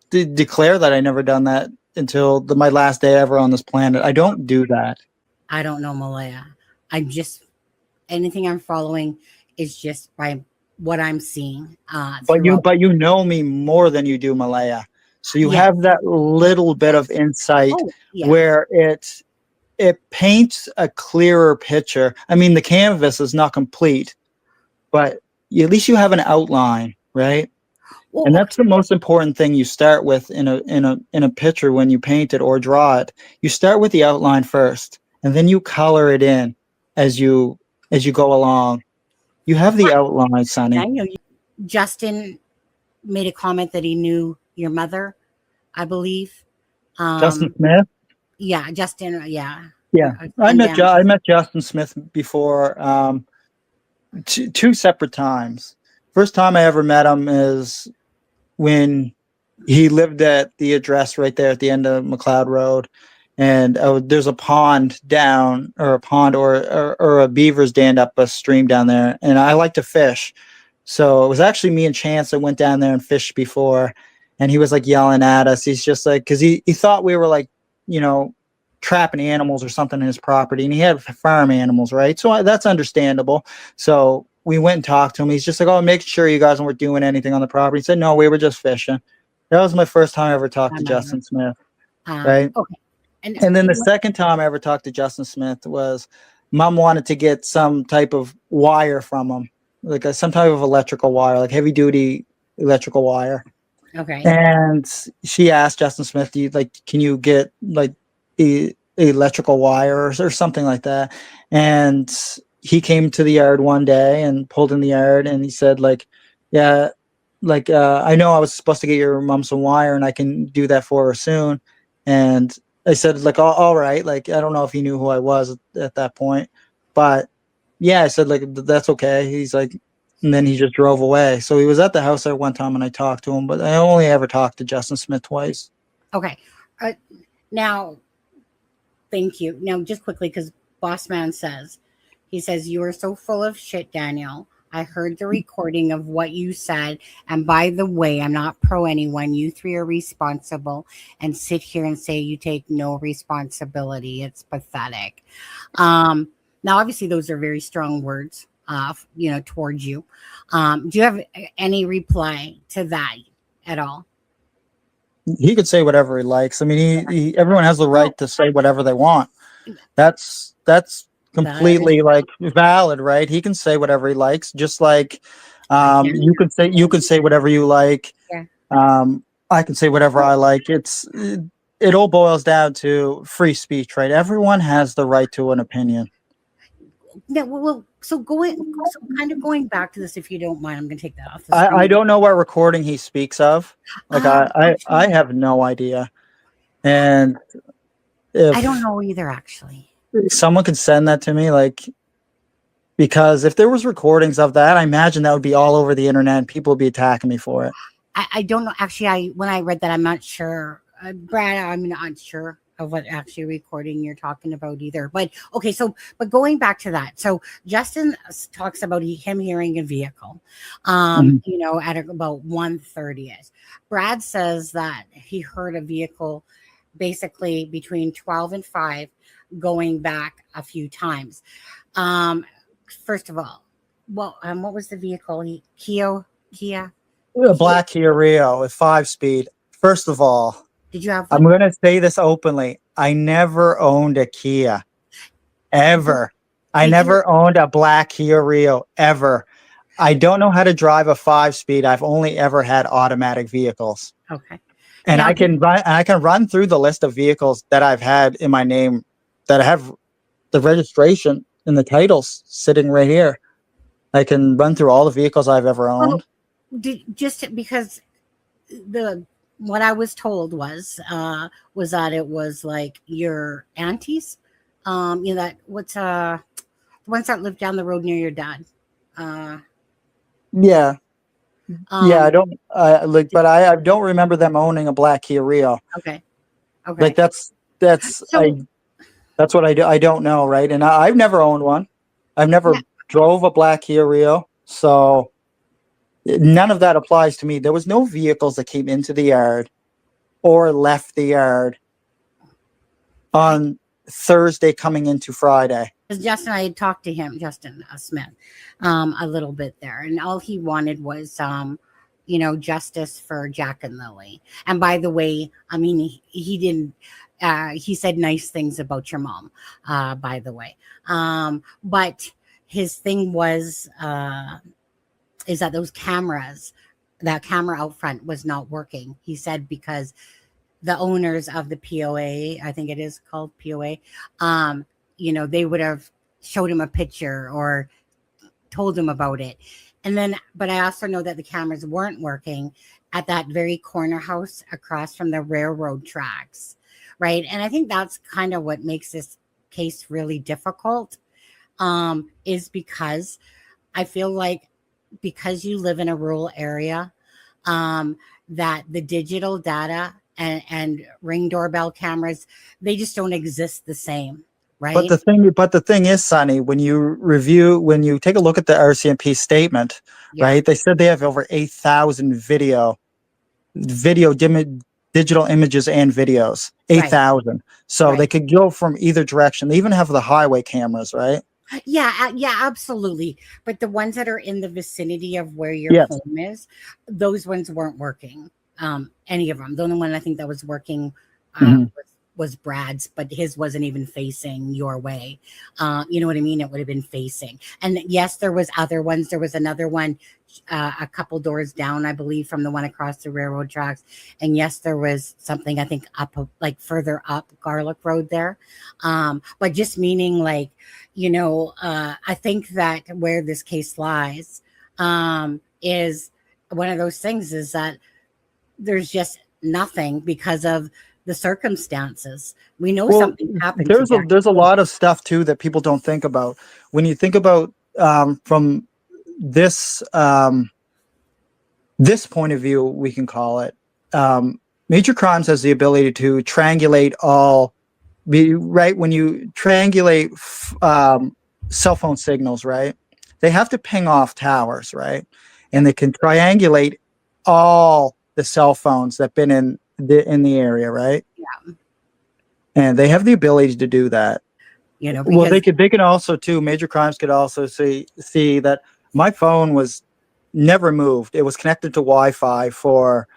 declare that I never done that until my last day ever on this planet. I don't do that. I don't know Malaya. Anything I'm following is just by what I'm seeing. But you know me more than you do Malaya. So you have that little bit of insight where it paints a clearer picture. I mean, the canvas is not complete, but at least you have an outline, right? Well, and that's the most important thing you start with in a picture when you paint it or draw it. You start with the outline first, and then you color it in as you go along. You have the outline, Sonny. Justin made a comment that he knew your mother, I believe. Justin Smith? Yeah, Justin, yeah. Yeah. I met Justin Smith before two separate times. First time I ever met him is when he lived at the address right there at the end of McLeod Road. And there's a pond down, or a beaver's dam up a stream down there. And I like to fish. So it was actually me and Chance that went down there and fished before. and he was like yelling at us. He's just like, because he thought we were like, you know, trapping animals or something in his property, and he had farm animals, right? So that's understandable. So we went and talked to him. He's just like, oh, make sure you guys weren't doing anything on the property. He said, no, we were just fishing. That was my first time I ever talked to Justin Smith, right? Okay. And then the second time I ever talked to Justin Smith was Mom wanted to get some type of wire from him, like some type of electrical wire, like heavy duty electrical wire. Okay. And she asked Justin Smith, can you get like a electrical wire or something like that? And he came to the yard one day and pulled in the yard, and he said, like, yeah, like, I know I was supposed to get your mom some wire, and I can do that for her soon. And I said, like, all right. Like, I don't know if he knew who I was at that point, but yeah, I said, like, that's okay. He's like, and then he just drove away. So he was at the house there one time and I talked to him, but I only ever talked to Justin Smith twice. Okay. Now, thank you. Now, just quickly, because Boss Man says, he says, you are so full of shit, Daniel. I heard the recording of what you said. And by the way, I'm not pro anyone. You three are responsible, and sit here and say you take no responsibility. It's pathetic. Now, obviously, those are very strong words, towards you. Do you have any reply to that at all? He could say whatever he likes. I mean, everyone has the right to say whatever they want. That's completely like valid, right? He can say whatever he likes, just like you can say whatever you like. Yeah. I can say whatever I like. It all boils down to free speech, right? Everyone has the right to an opinion. Yeah, well, so kind of going back to this, if you don't mind, I'm going to take that off. I don't know what recording he speaks of. Like I have no idea, and I don't know either. Actually, someone could send that to me, like, because if there was recordings of that, I imagine that would be all over the internet and people would be attacking me for it. I don't know. Actually, when I read that, I'm not sure, Brad. I'm not sure of what actually recording you're talking about either. But okay, but going back to that, so Justin talks about him hearing a vehicle, at about 1:30. Brad says that he heard a vehicle basically between 12 and 5 going back a few times. First of all, what was the vehicle? Kia? A black Kia Rio with 5-speed. First of all, did you have? I'm going to say this openly. I never owned a Kia, ever. I never owned a black Kia Rio, ever. I don't know how to drive a 5-speed. I've only ever had automatic vehicles. Okay. And I can run through the list of vehicles that I've had in my name that have the registration and the titles sitting right here. I can run through all the vehicles I've ever owned. Just because what I was told was that it was like your aunties, that what's the ones that live down the road near your dad. Yeah. I don't but I don't remember them owning a black Kia Rio. Okay. Like that's what I do. I don't know, right? And I've never owned one. I've never drove a black Kia Rio, so none of that applies to me. There was no vehicles that came into the yard or left the yard on Thursday coming into Friday. Because Justin, I had talked to him, Justin Smith, a little bit there, and all he wanted was, justice for Jack and Lily. And by the way, I mean, he didn't. He said nice things about your mom, by the way. But his thing was, is that that camera out front was not working. He said because the owners of the POA, I think it is called POA, they would have showed him a picture or told him about it. But I also know that the cameras weren't working at that very corner house across from the railroad tracks. Right. And I think that's kind of what makes this case really difficult, is because I feel like because you live in a rural area, that the digital data and Ring doorbell cameras, they just don't exist the same. Right. But the thing is, Sonny, when you take a look at the RCMP statement, right, they said they have over 8,000 video digital images and videos, 8,000. So they could go from either direction. They even have the highway cameras, right? Yeah, yeah, absolutely. But the ones that are in the vicinity of where your Yes. home is, those ones weren't working. Any of them. The only one I think that was working was Brad's, but his wasn't even facing your way. You know what I mean? It would have been facing. And yes, there was other ones. There was another one a couple doors down, I believe, from the one across the railroad tracks. And yes, there was something I think up, like further up Garlic Road there. But just meaning like, you know, I think that where this case lies is one of those things is that there's just nothing because of the circumstances. We know something happened. There's a lot of stuff too that people don't think about. When you think about from this this point of view, we can call it, major crimes has the ability to triangulate when you triangulate cell phone signals, right? They have to ping off towers, right? And they can triangulate all the cell phones that've been in the area, right? Yeah. And they have the ability to do that. You know, well, they can also too. Major crimes could also see that my phone was never moved. It was connected to Wi-Fi for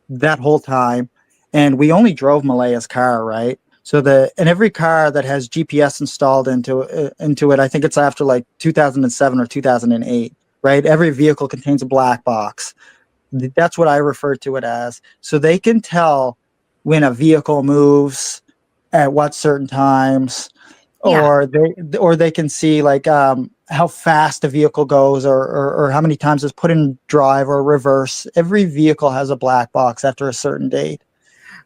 that whole time, and we only drove Malaya's car, right? So and every car that has GPS installed into it, I think it's after like 2007 or 2008, right? Every vehicle contains a black box. That's what I refer to it as. So they can tell when a vehicle moves at what certain times, or they can see like how fast a vehicle goes, or how many times it's put in drive or reverse. Every vehicle has a black box after a certain date,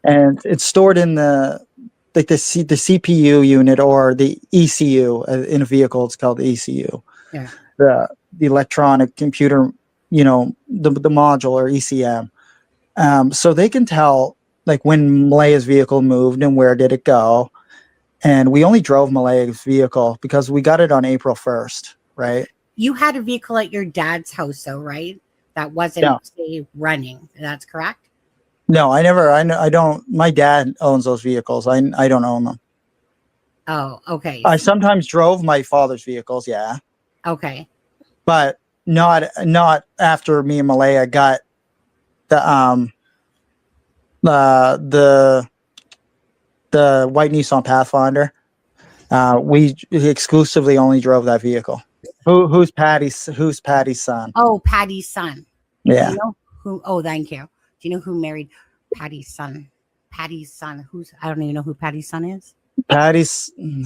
and it's stored in the CPU unit or the ECU in a vehicle. It's called the ECU. Yeah. The electronic computer, you know, the module or ECM. So they can tell like when Malaya's vehicle moved and where did it go. And we only drove Malaya's vehicle because we got it on April 1st, right? You had a vehicle at your dad's house, though, right? That wasn't say, running. That's correct? No, I never. I don't. My dad owns those vehicles. I don't own them. Oh, okay. I sometimes drove my father's vehicles. Yeah. Okay. But not after me and Malaya got the white Nissan Pathfinder. We exclusively only drove that vehicle. Who's Patty's son? Oh, Patty's son. Yeah. Do you know who? Oh, thank you. Do you know who married Patty's son? Patty's son. I don't even know who Patty's son is.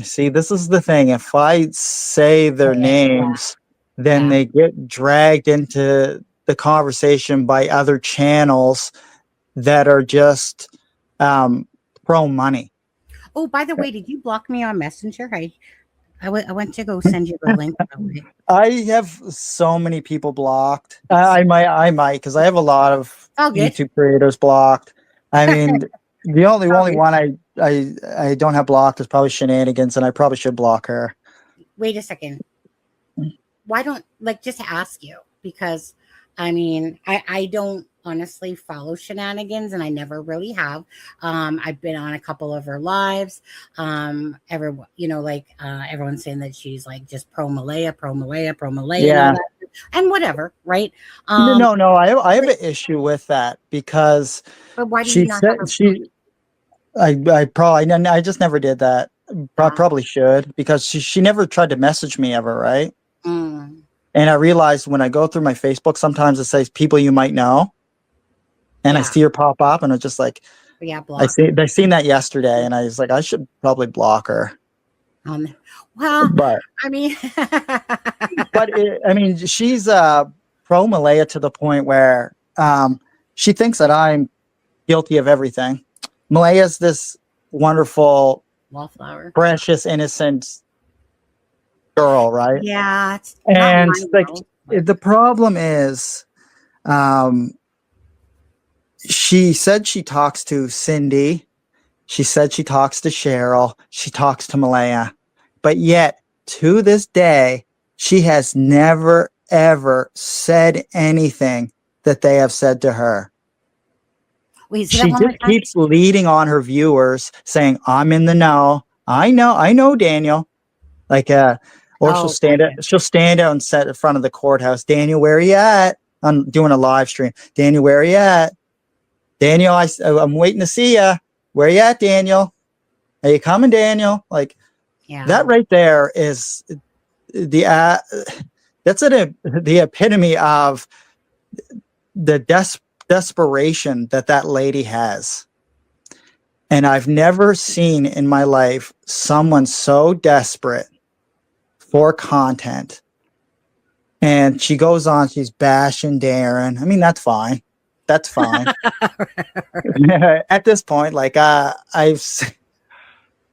See, this is the thing. If I say their names, then they get dragged into the conversation by other channels that are just pro money. Oh, by the way, did you block me on Messenger? I went to go send you the link. I have so many people blocked. I might because I have a lot of YouTube creators blocked. I mean, the only one I don't have blocked is probably Shenanigans, and I probably should block her. Wait a second. Why don't just ask you, because I mean I don't honestly follow Shenanigans, and I never really have. I've been on a couple of her lives. Everyone, everyone's saying that she's like just pro Malaya, yeah, and whatever, right? No, I have an issue with that because but why do you not have I just never did that. Probably should, because she never tried to message me ever, right? Mm. And I realized when I go through my Facebook, sometimes it says people you might know, and I see her pop up, and it's just like, I seen that yesterday, and I was like, I should probably block her. Well, but I mean, I mean, she's pro Malaya to the point where she thinks that I'm guilty of everything. Malaya's this wonderful, wallflower, precious, innocent girl, right? Yeah, and like the problem is, she said she talks to Cindy. She said she talks to Cheryl. She talks to Malaya. But yet, to this day, she has never, ever said anything that they have said to her. Wait, say that She one more just time. keeps leading on her viewers, saying, "I'm in the know. I know, Daniel." Like, or Oh, gotcha. she'll stand out and sit in front of the courthouse. Daniel, where are you at? I'm doing a live stream. Daniel, where are you at? Daniel, I'm waiting to see you. Where you at, Daniel? Are you coming, Daniel? Like Yeah. that right there is the the epitome of the desperation that lady has. And I've never seen in my life someone so desperate for content. And she goes on, she's bashing Darren. I mean, that's fine. That's fine. At this point, like I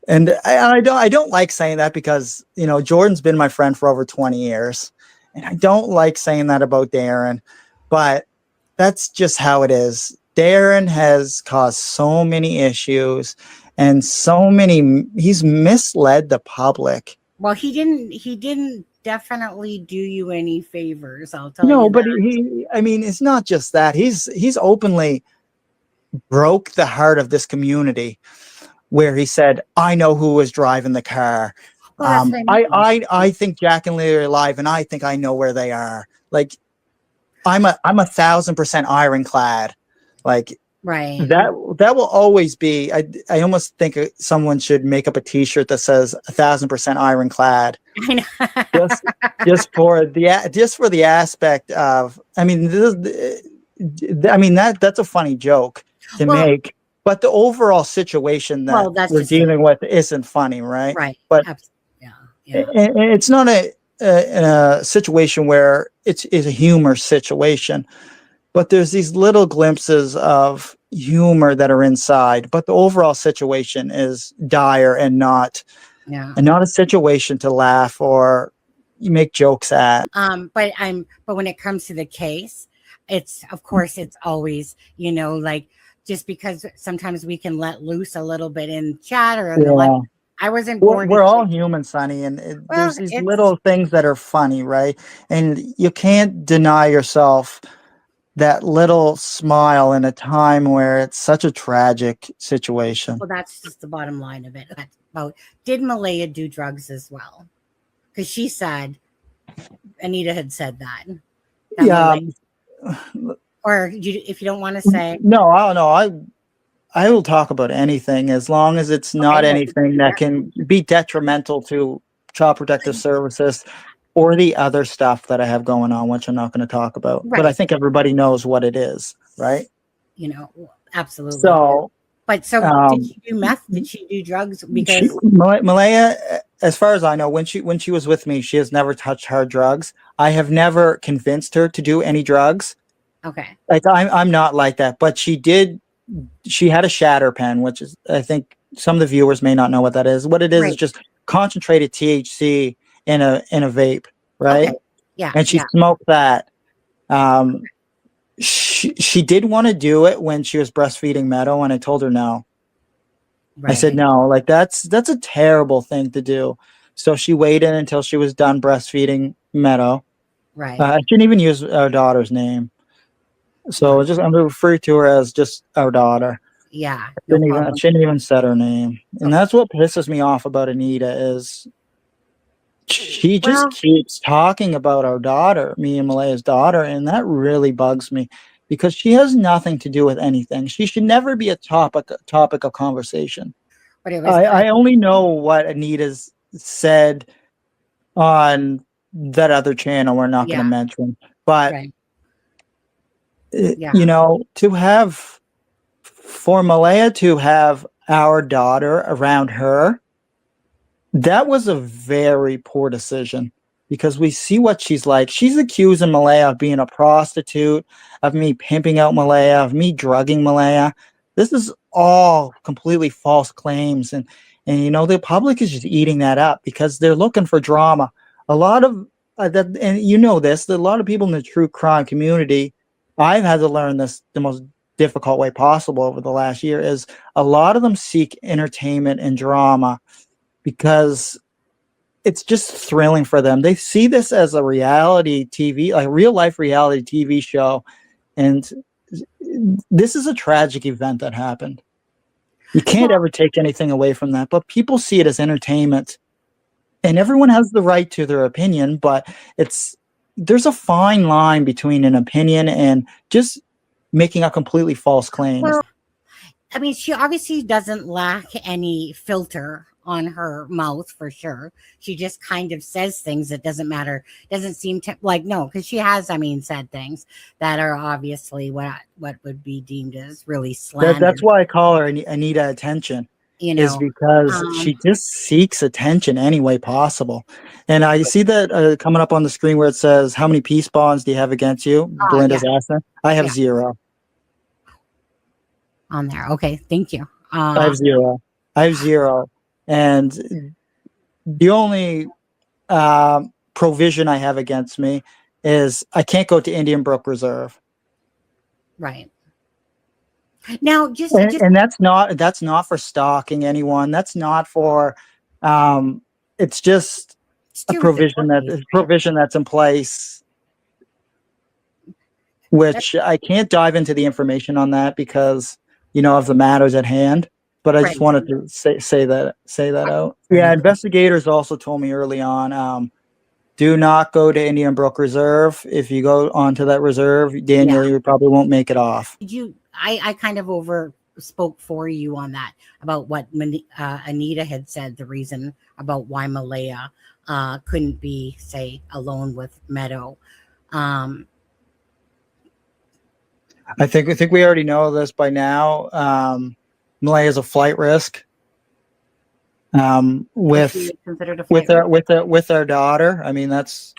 don't like saying that because, you know, Jordan's been my friend for over 20 years. And I don't like saying that about Darren, but that's just how it is. Darren has caused so many issues and he's misled the public. Well, he didn't definitely do you any favors, I'll tell No, you but that. I mean, it's not just that. He's openly broke the heart of this community where he said, "I know who was driving the car. Well, that's what I mean. I think Jack and Lily are alive, and I think I know where they are." Like, I'm 1,000% ironclad. Like Right. that will always be. I almost think someone should make up a T-shirt that says 1,000% ironclad. I know. Just for the aspect of. I mean, that's a funny joke to Well, make. But the overall situation that that's we're just it. dealing with isn't funny, right? Right. But Yeah. Yeah. it's not a situation where it's a humor situation, but there's these little glimpses of humor that are inside. But the overall situation is dire and not a situation to laugh or you make jokes at. But when it comes to the case, it's of course it's always, you know, like just because sometimes we can let loose a little bit in chat or in the live. I wasn't born. We're all human, Sonny, and there's these little things that are funny, right? And you can't deny yourself that little smile in a time where it's such a tragic situation. Well, that's just the bottom line of it. About did Malaya do drugs as well? Because she said Anita had said that Yeah. Or if you don't want to say. No, I don't know. I will talk about anything as long as it's not anything that can be detrimental to Child Protective Services or the other stuff that I have going on, which I'm not going to talk about. Right. But I think everybody knows what it is, right? You know, absolutely. So, did she do meth? Did she do drugs? Because Malaya, as far as I know, when she was with me, she has never touched hard drugs. I have never convinced her to do any drugs. Okay. Like I'm not like that, but she did. She had a shatter pen, which is, I think some of the viewers may not know what that is. What it is just concentrated THC in a vape, right? Okay. Yeah. And she smoked that. She did want to do it when she was breastfeeding Meadow, and I told her no. Right. I said no, like that's a terrible thing to do. So she waited until she was done breastfeeding Meadow. Right. I shouldn't even use our daughter's name. So I'm going to refer to her as just our daughter. Yeah. I shouldn't even said her name. And that's what pisses me off about Anita is she just keeps talking about our daughter, me and Malaya's daughter, and that really bugs me because she has nothing to do with anything. She should never be a topic of conversation. But I only know what Anita's said on that other channel we're not going to mention. But you know, for Malaya to have our daughter around her, that was a very poor decision because we see what she's like. She's accusing Malaya of being a prostitute, of me pimping out Malaya, of me drugging Malaya. This is all completely false claims. And you know, the public is just eating that up because they're looking for drama. A lot of and you know this, a lot of people in the true crime community, I've had to learn this the most difficult way possible over the last year, is a lot of them seek entertainment and drama because it's just thrilling for them. They see this as a reality TV, like real life reality TV show. And this is a tragic event that happened. You can't ever take anything away from that, but people see it as entertainment, and everyone has the right to their opinion, but there's a fine line between an opinion and just making a completely false claim. Well, I mean, she obviously doesn't lack any filter on her mouth for sure. She just kind of says things that doesn't seem to like, no, because she has, I mean, said things that are obviously what would be deemed as really slander. That's why I call her Anita Attention. You know, is because she just seeks attention any way possible. And I see that coming up on the screen where it says, how many peace bonds do you have against you? Belinda's asking. I have 0. On there. Okay, thank you. I have 0. And the only provision I have against me is I can't go to Indian Brook Reserve. Right. Now, and that's not for stalking anyone. That's not for. It's just a provision that's in place, which I can't dive into the information on that because of the matters at hand. But I just wanted to say that out. Yeah, investigators also told me early on. Do not go to Indian Brook Reserve. If you go onto that reserve, Daniel, you probably won't make it off. I kind of spoke for you on that about what Anita had said, the reason about why Malaya couldn't be, say, alone with Meadow. I think we already know this by now. Malaya is a flight risk. With our daughter. I mean, that's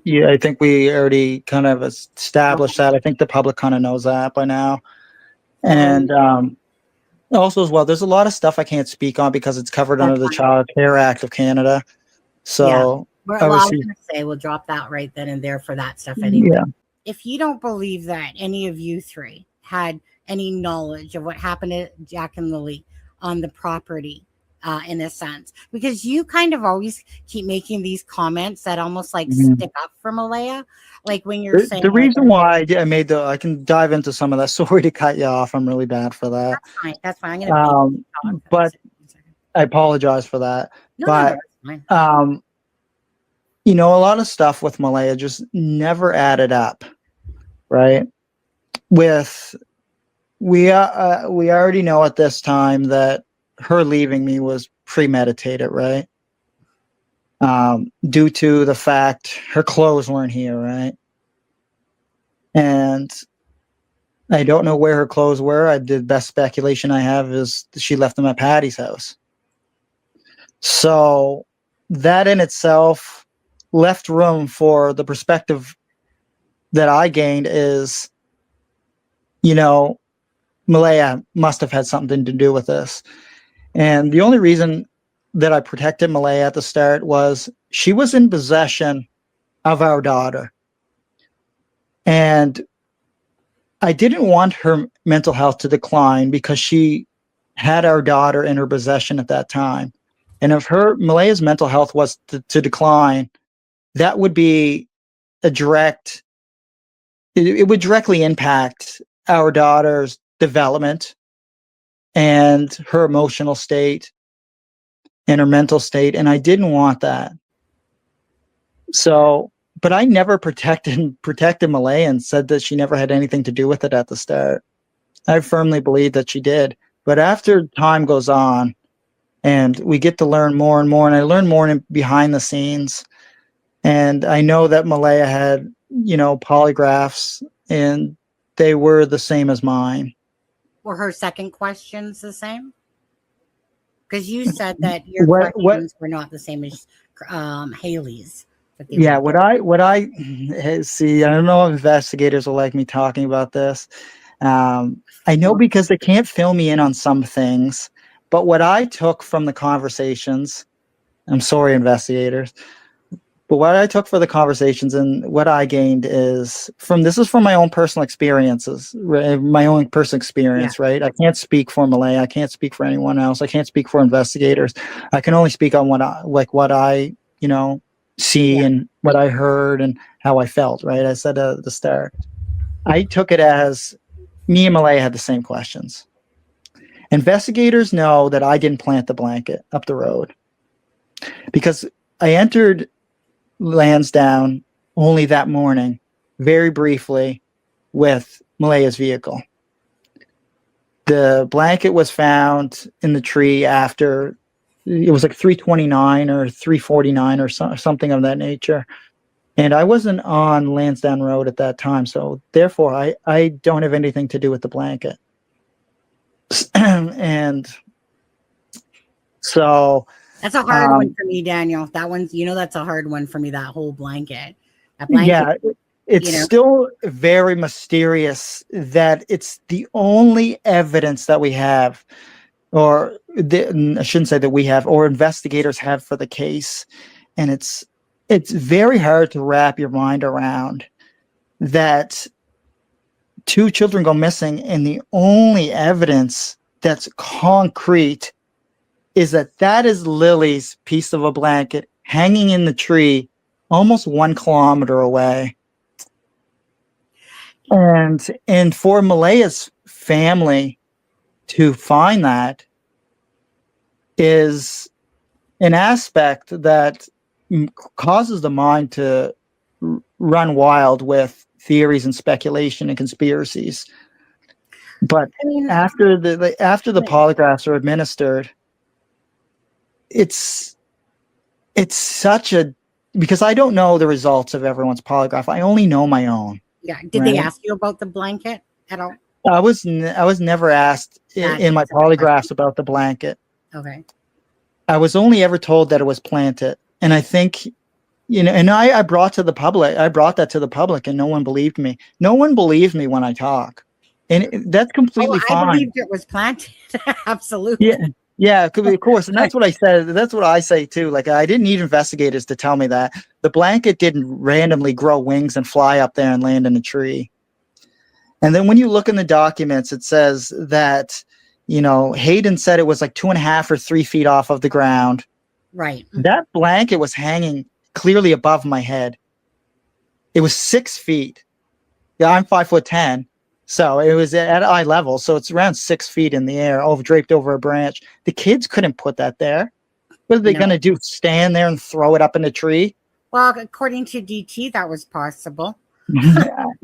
yeah, I think we already kind of established that. I think the public kind of knows that by now. And also as well, there's a lot of stuff I can't speak on because it's covered under the Child Care Act of Canada. So I was going to say we'll drop that right then and there for that stuff anyway. Yeah. If you don't believe that any of you three had any knowledge of what happened to Jack and Lily on the property, in a sense, because you kind of always keep making these comments that almost like stick up for Malaya, like when you're saying the reason why I made I can dive into some of that. Sorry to cut you off. I'm really bad for that. That's fine. I'm gonna but I apologize for that. No, but a lot of stuff with Malaya just never added up, right? We already know at this time that her leaving me was premeditated, right? Due to the fact her clothes weren't here, right? And I don't know where her clothes were. The best speculation I have is she left them at Patty's house. So that in itself left room for the perspective that I gained is, Malaya must have had something to do with this. And the only reason that I protected Malaya at the start was she was in possession of our daughter. And I didn't want her mental health to decline because she had our daughter in her possession at that time. And if Malaya's mental health was to decline, that would be it would directly impact our daughter's development and her emotional state and her mental state. And I didn't want that. So, but I never protected Malaya and said that she never had anything to do with it at the start. I firmly believe that she did. But after time goes on and we get to learn more and more, and I learn more behind the scenes, and I know that Malaya had, polygraphs and they were the same as mine. Were her second questions the same? Because you said that your questions were not the same as Haley's. Yeah, what I see, I don't know if investigators will like me talking about this. I know because they can't fill me in on some things, but what I took from the conversations, I'm sorry, investigators, but what I took for the conversations and what I gained is from my own personal experiences, my own personal experience, right? I can't speak for Malaya. I can't speak for anyone else. I can't speak for investigators. I can only speak on what I see and what I heard and how I felt, right? I said at the start. I took it as me and Malaya had the same questions. Investigators know that I didn't plant the blanket up the road because I entered Lansdowne only that morning, very briefly, with Malaya's vehicle. The blanket was found in the tree after it was like 3:29 or 3:49 or something of that nature. And I wasn't on Lansdowne Road at that time, so therefore I don't have anything to do with the blanket. And so that's a hard one for me, Daniel. That one's, that's a hard one for me, that whole blanket. That blanket. Yeah, it's still very mysterious that it's the only evidence that we have, or I shouldn't say that we have, or investigators have for the case. And it's very hard to wrap your mind around that 2 children go missing, and the only evidence that's concrete is that is Lily's piece of a blanket hanging in the tree almost 1 kilometer away. And for Malaya's family to find that is an aspect that causes the mind to run wild with theories and speculation and conspiracies. But after the polygraphs are administered, it's such a, because I don't know the results of everyone's polygraph. I only know my own. Yeah. Did they ask you about the blanket at all? I was never asked in my polygraphs about the blanket. Okay. I was only ever told that it was planted. And I think, and I brought that to the public, and no one believed me. No one believed me when I talk. And that's completely fine. I believed it was planted. Absolutely. Yeah, of course. And that's what I said. That's what I say too. Like, I didn't need investigators to tell me that. The blanket didn't randomly grow wings and fly up there and land in a tree. And then when you look in the documents, it says that, Hayden said it was like 2.5 or 3 feet off of the ground. Right. That blanket was hanging clearly above my head. It was 6 feet. Yeah, I'm 5'10". So it was at eye level. So it's around 6 feet in the air, draped over a branch. The kids couldn't put that there. What are they going to do? Stand there and throw it up in a tree? Well, according to DT, that was possible.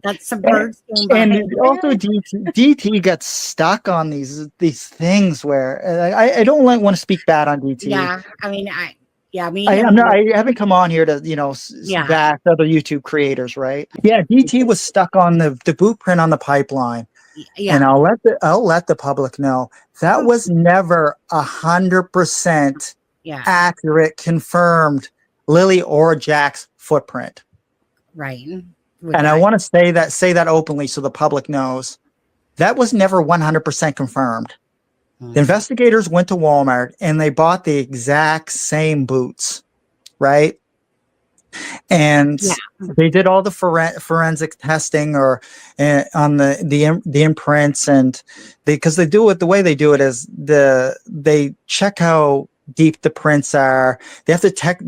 That's some birds. And also DT got stuck on these things where I don't want to speak bad on DT. Yeah, I haven't come on here to bash other YouTube creators, right? Yeah, DT was stuck on the boot print on the pipeline. Yeah, and I'll let the public know that was never 100% accurate, confirmed Lily or Jack's footprint. Right. And I want to say that openly so the public knows that was never 100% confirmed. The investigators went to Walmart and they bought the exact same boots, right? And they did all the forensic testing or on the imprints, and because they do it the way they do it is they check how deep the prints are. They have to check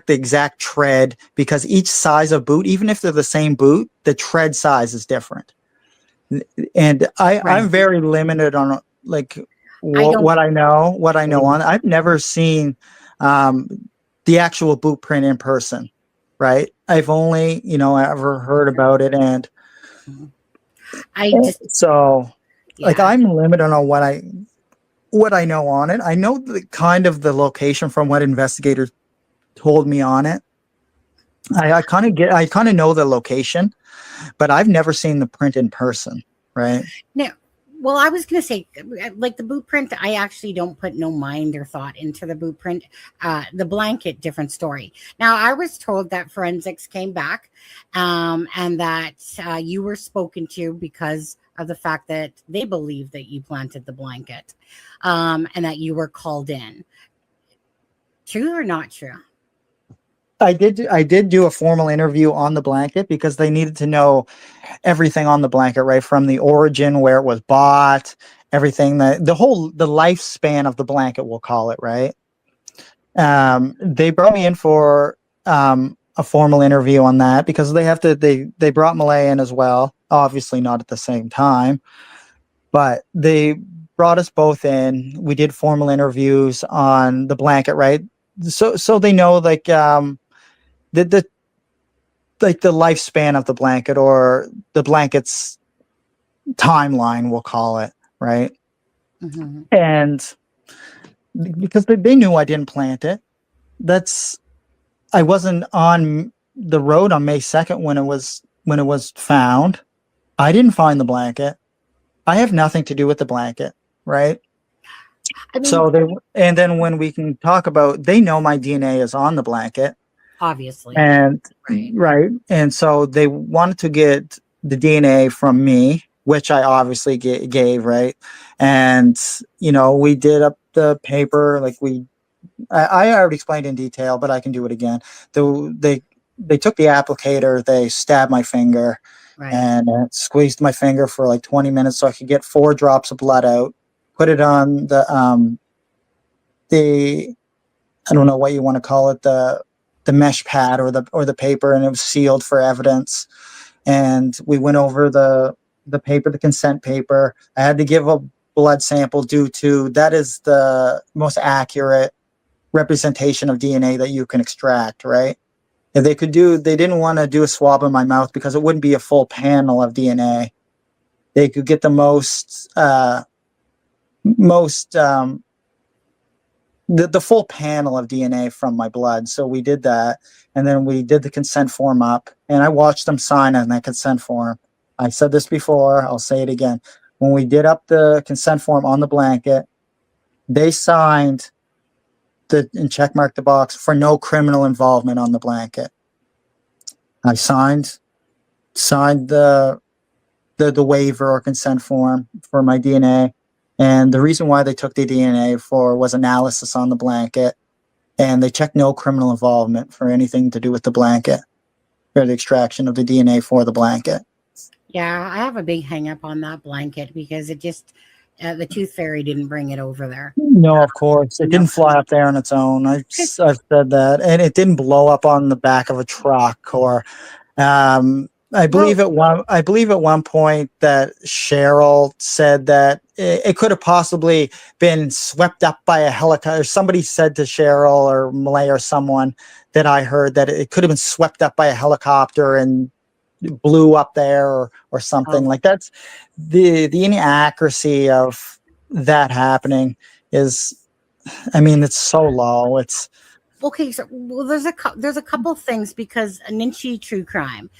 the exact tread, because each size of boot, even if they're the same boot, the tread size is different. And I'm very limited on what I know on. I've never seen the actual boot print in person, right? I've only ever heard about it, and I'm limited on what I know on it. I know the location from what investigators told me on it. I kind of know the location, but I've never seen the print in person, right? No. Well, I was going to say, like the boot print, I actually don't put no mind or thought into the boot print. The blanket, different story. Now, I was told that forensics came back and that you were spoken to because of the fact that they believe that you planted the blanket and that you were called in. True or not true? I did do a formal interview on the blanket because they needed to know everything on the blanket, right? From the origin, where it was bought, everything, the lifespan of the blanket, we'll call it, right? They brought me in for a formal interview on that because they brought Malay in as well, obviously not at the same time, but they brought us both in. We did formal interviews on the blanket, right? So they know like the like the lifespan of the blanket or the blanket's timeline, we'll call it, right? Mm-hmm. And because they knew I didn't plant it. I wasn't on the road on May 2nd when it was found. I didn't find the blanket. I have nothing to do with the blanket, right? I mean, So and then when we can talk about, they know my DNA is on the blanket, obviously, and right, and so they wanted to get the DNA from me, which I obviously gave, right, and we did up the paper like I already explained in detail, but I can do it again. They took the applicator, they stabbed my finger, right. and squeezed my finger for like 20 minutes so I could get 4 drops of blood out. Put it on the I don't know what you want to call it, the mesh pad or the paper, and it was sealed for evidence. And we went over the paper, the consent paper. I had to give a blood sample due to that is the most accurate representation of DNA that you can extract, right? If they didn't want to do a swab in my mouth because it wouldn't be a full panel of DNA. They could get the the full panel of DNA from my blood. So we did that. And then we did the consent form up, and I watched them sign on that consent form. I said this before, I'll say it again. When we did up the consent form on the blanket, they signed and check marked the box for no criminal involvement on the blanket. I signed the waiver or consent form for my DNA. And the reason why they took the DNA was analysis on the blanket. And they checked no criminal involvement for anything to do with the blanket or the extraction of the DNA for the blanket. Yeah, I have a big hang up on that blanket because it just, the tooth fairy didn't bring it over there. No, of course. It didn't fly up there on its own. I've said that. And it didn't blow up on the back of a truck or I believe at one point that Cheryl said that it could have possibly been swept up by a helicopter. Somebody said to Cheryl or Malay or someone that I heard that it could have been swept up by a helicopter and blew up there or something. Like that's the inaccuracy of that happening is, I mean, it's so low. It's okay. So there's a couple things because Ninchi True Crime,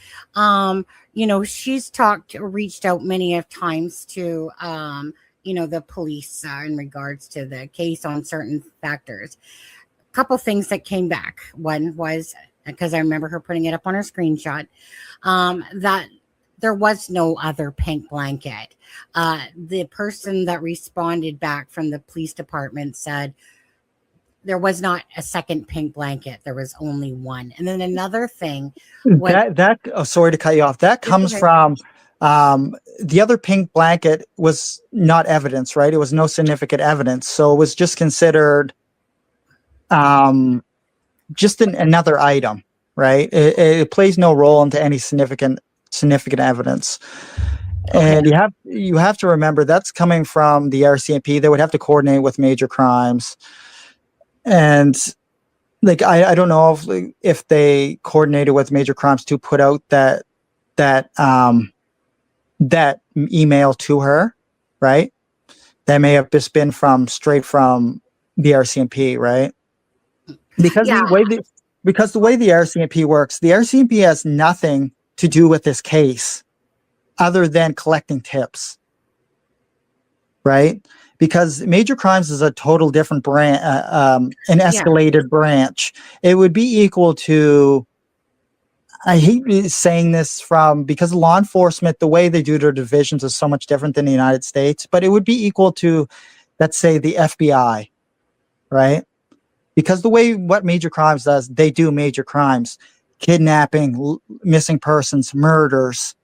she's reached out many of times to the police in regards to the case on certain factors. A couple things that came back. One was, because I remember her putting it up on her screenshot, that there was no other pink blanket. The person that responded back from the police department said there was not a second pink blanket. There was only one. And then another thing was sorry to cut you off. That comes from the other pink blanket was not evidence, right? It was no significant evidence. So it was just considered just another item, right? It plays no role into any significant evidence. Okay. And you have to remember that's coming from the RCMP. They would have to coordinate with major crimes. And like I don't know if they coordinated with major crimes to put out that email to her, right? That may have just been straight from the RCMP, right? Because the way the RCMP works, the RCMP has nothing to do with this case other than collecting tips, right? Because major crimes is a total different branch, an escalated branch. It would be equal to, I hate saying this because law enforcement, the way they do their divisions is so much different than the United States, but it would be equal to, let's say, the FBI, right? Because what major crimes does, they do major crimes, kidnapping, missing persons, murders.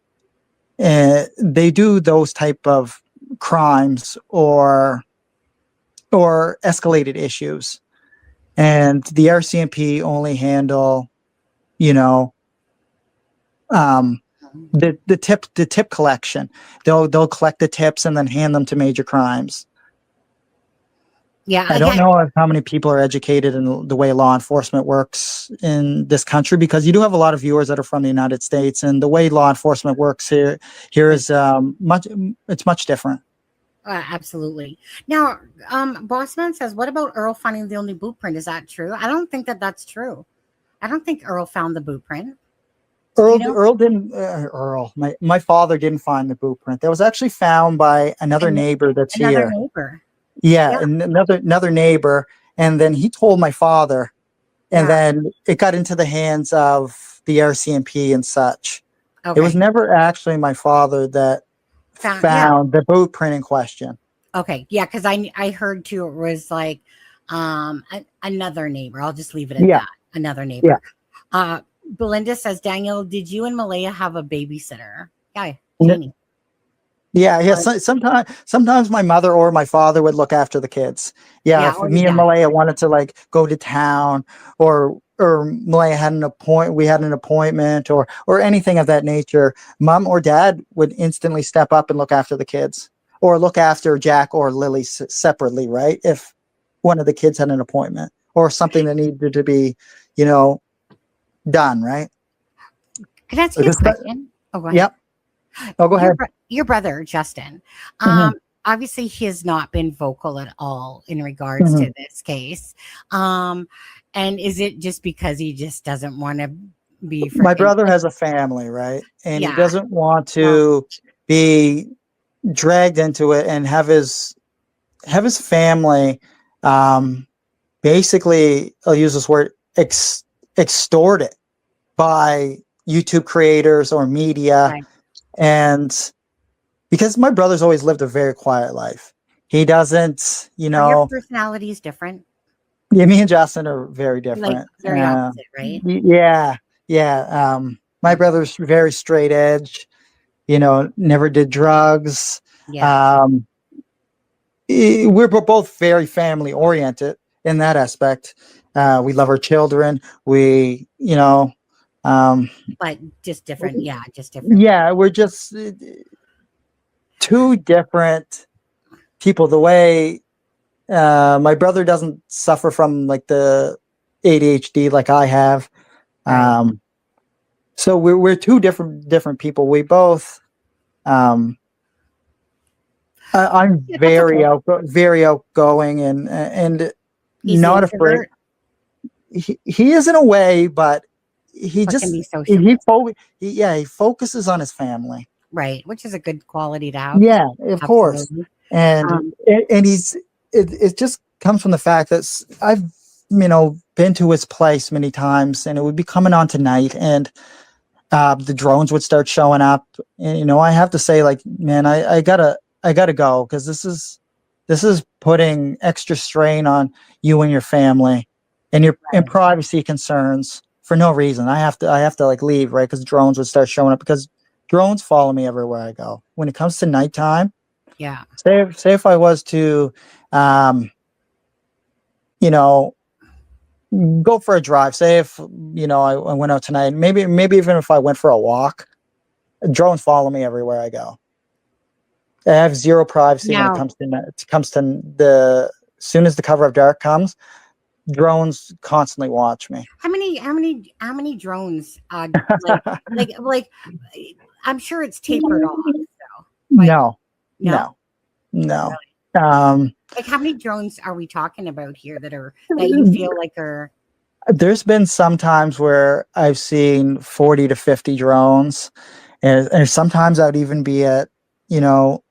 They do those type of crimes or escalated issues. And the RCMP only handle you know, um, the tip collection. They'll collect the tips and then hand them to major crimes. Yeah, I don't again, know how many people are educated in the way law enforcement works in this country, because you do have a lot of viewers that are from the United States, and the way law enforcement works here is much different. absolutely. Now, Bossman says, what about Earl finding the only boot print? Is that true? I don't think that that's true. I don't think Earl found the boot print. Do you know? Earl didn't. My father didn't find the boot print. That was actually found by another An- neighbor that's Another here. neighbor. Yeah, Yeah, and another neighbor, and then he told my father, and yeah. then it got into the hands of the RCMP and such. It was Okay. never actually my father that Yeah. found the boot print in question. Okay. Yeah, because I heard too it was like another neighbor. I'll just leave it at Yeah, that. Another yeah. neighbor. Belinda says, Daniel, did you and Malaya have a babysitter? Yeah, N- Janie. Yeah. Sometimes my mother or my father would look after the kids. Yeah, Yeah, if or your me and dad. Malaya wanted to like go to town, or Malaya had we had an appointment, or anything of that nature, mom or dad would instantly step up and look after the kids, or look after Jack or Lily separately, right? If one of the kids had an appointment or something that needed to be, you know, done, right? Can I ask you a Because question? Oh, go ahead. yep. Oh, go ahead. Your brother, Justin, Hmm. obviously he has not been vocal at all in regards Hmm. to this case. Um, and is it just because he just doesn't want to be My freaking brother like, has a family, right? And he yeah, doesn't want well, to be dragged into it and have his family, um, basically, I'll use this word, extorted by YouTube creators or media. right. And because my brother's always lived a very quiet life, he doesn't, Are your personalities different? yeah, me and Justin are very Like different. very opposite, right? Yeah, yeah. My Mm, brother's very straight edge, never did drugs. yeah, Um, we're both very family oriented in that aspect. We love our children. Um, but just different. Yeah, just different. yeah, we're just two different people. The way my brother doesn't suffer from like the ADHD like I have. Right. Um, so we're two different people. We both. I'm Yeah, that's okay. very outgoing and He's an not afraid. introvert, He is in a way, but he but can just be sociable. he focuses on his family. Right, which is a good quality to have. Yeah, of course, Absolutely. and Um, and it just comes from the fact that I've been to his place many times, and it would be coming on tonight, and the drones would start showing up, and I have to say, like, man, I gotta go, because this is putting extra strain on you and your family and your and right. privacy concerns for no reason. I have to like leave, right? Because drones would start showing up, because drones follow me everywhere I go. When it comes to nighttime, Yeah. say if I was to, um, you know, go for a drive. Say if I went out tonight, maybe even if I went for a walk, drones follow me everywhere I go. I have zero privacy when it Now, comes to the as soon as the cover of dark comes, drones constantly watch me. how many drones? Like, like, I'm sure it's tapered off. So, but No, no, no, no. really. Um, Like, how many drones are we talking about here that you feel like are there's been some times where I've seen 40 to 50 drones, and sometimes I'd even be at, you know,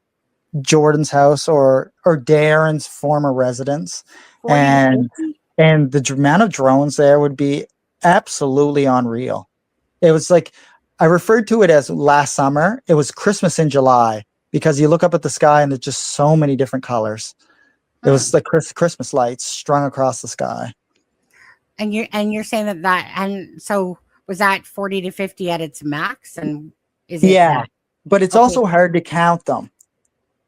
Jordan's house or Darren's former residence, 40 to and 50? amount of drones there would be absolutely unreal. It was like, I referred to it as last summer. It was Christmas in July, because you look up at the sky and there's just so many different colors. It Hmm. was like Christmas lights strung across the sky. And you're saying that and so was that 40 to 50 at its max? And is it Yeah, but it's okay? also hard to count them.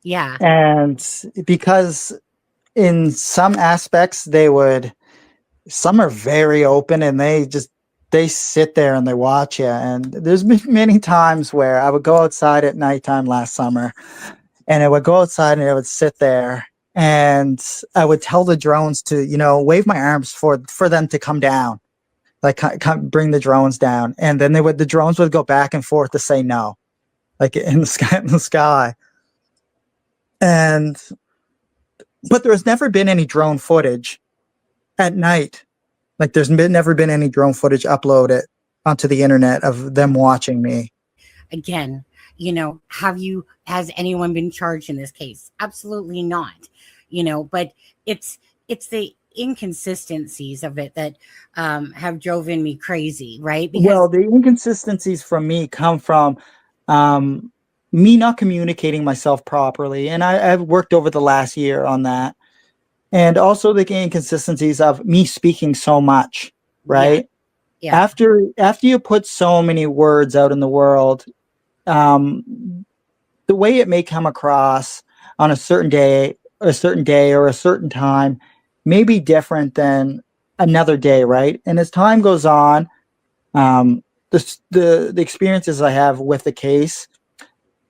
Yeah. And because in some aspects some are very open, and they just they sit there and they watch you. And there's been many times where I would go outside at nighttime last summer, and I would go outside and I would sit there and I would tell the drones to, wave my arms for them to come down, like bring the drones down. And then the drones would go back and forth to say no, like in the sky. But there's never been any drone footage at night. Like never been any drone footage uploaded onto the internet of them watching me. Again, has anyone been charged in this case? Absolutely not. But it's the inconsistencies of it that have driven me crazy, right? Well, the inconsistencies from me come from me not communicating myself properly. And I've worked over the last year on that. And also the inconsistencies of me speaking so much, right? Yeah. After you put so many words out in the world, the way it may come across on a certain day or a certain time may be different than another day, right? And as time goes on, the experiences I have with the case,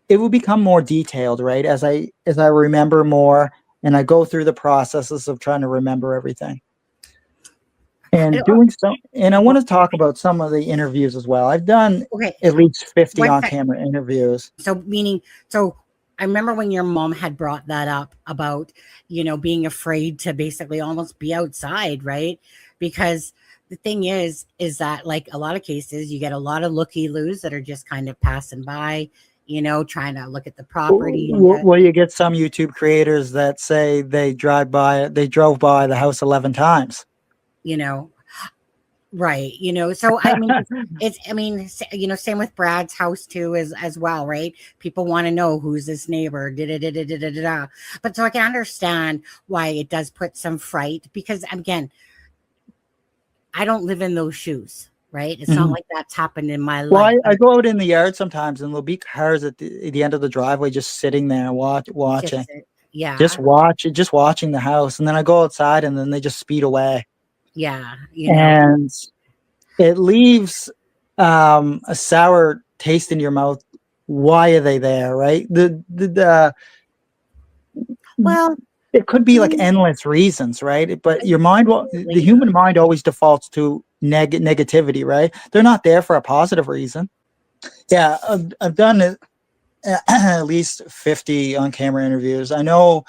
it will become more detailed, right? As I remember more and I go through the processes of trying to remember everything. And doing so, and I want to talk about some of the interviews as well. I've done at least 50 on-camera interviews. So I remember when your mom had brought that up about, being afraid to basically almost be outside, right? Because the thing is that, like a lot of cases, you get a lot of looky-loos that are just kind of passing by, trying to look at the property. Well, you get some YouTube creators that say they drove by the house 11 times. Right. So same with Brad's house too, as well, right? People want to know who's this neighbor, but so I can understand why it does put some fright, because again, I don't live in those shoes, right? It's not like that's happened in my life. Well, I go out in the yard sometimes and there'll be cars at the end of the driveway just sitting there watching. Just watching the house. And then I go outside and then they just speed away. Yeah. And it leaves a sour taste in your mouth. Why are they there, right? Well, it could be like endless reasons, right? But your mind, the human mind always defaults to negativity, right? They're not there for a positive reason. Yeah, I've done it, at least 50 on-camera interviews. I know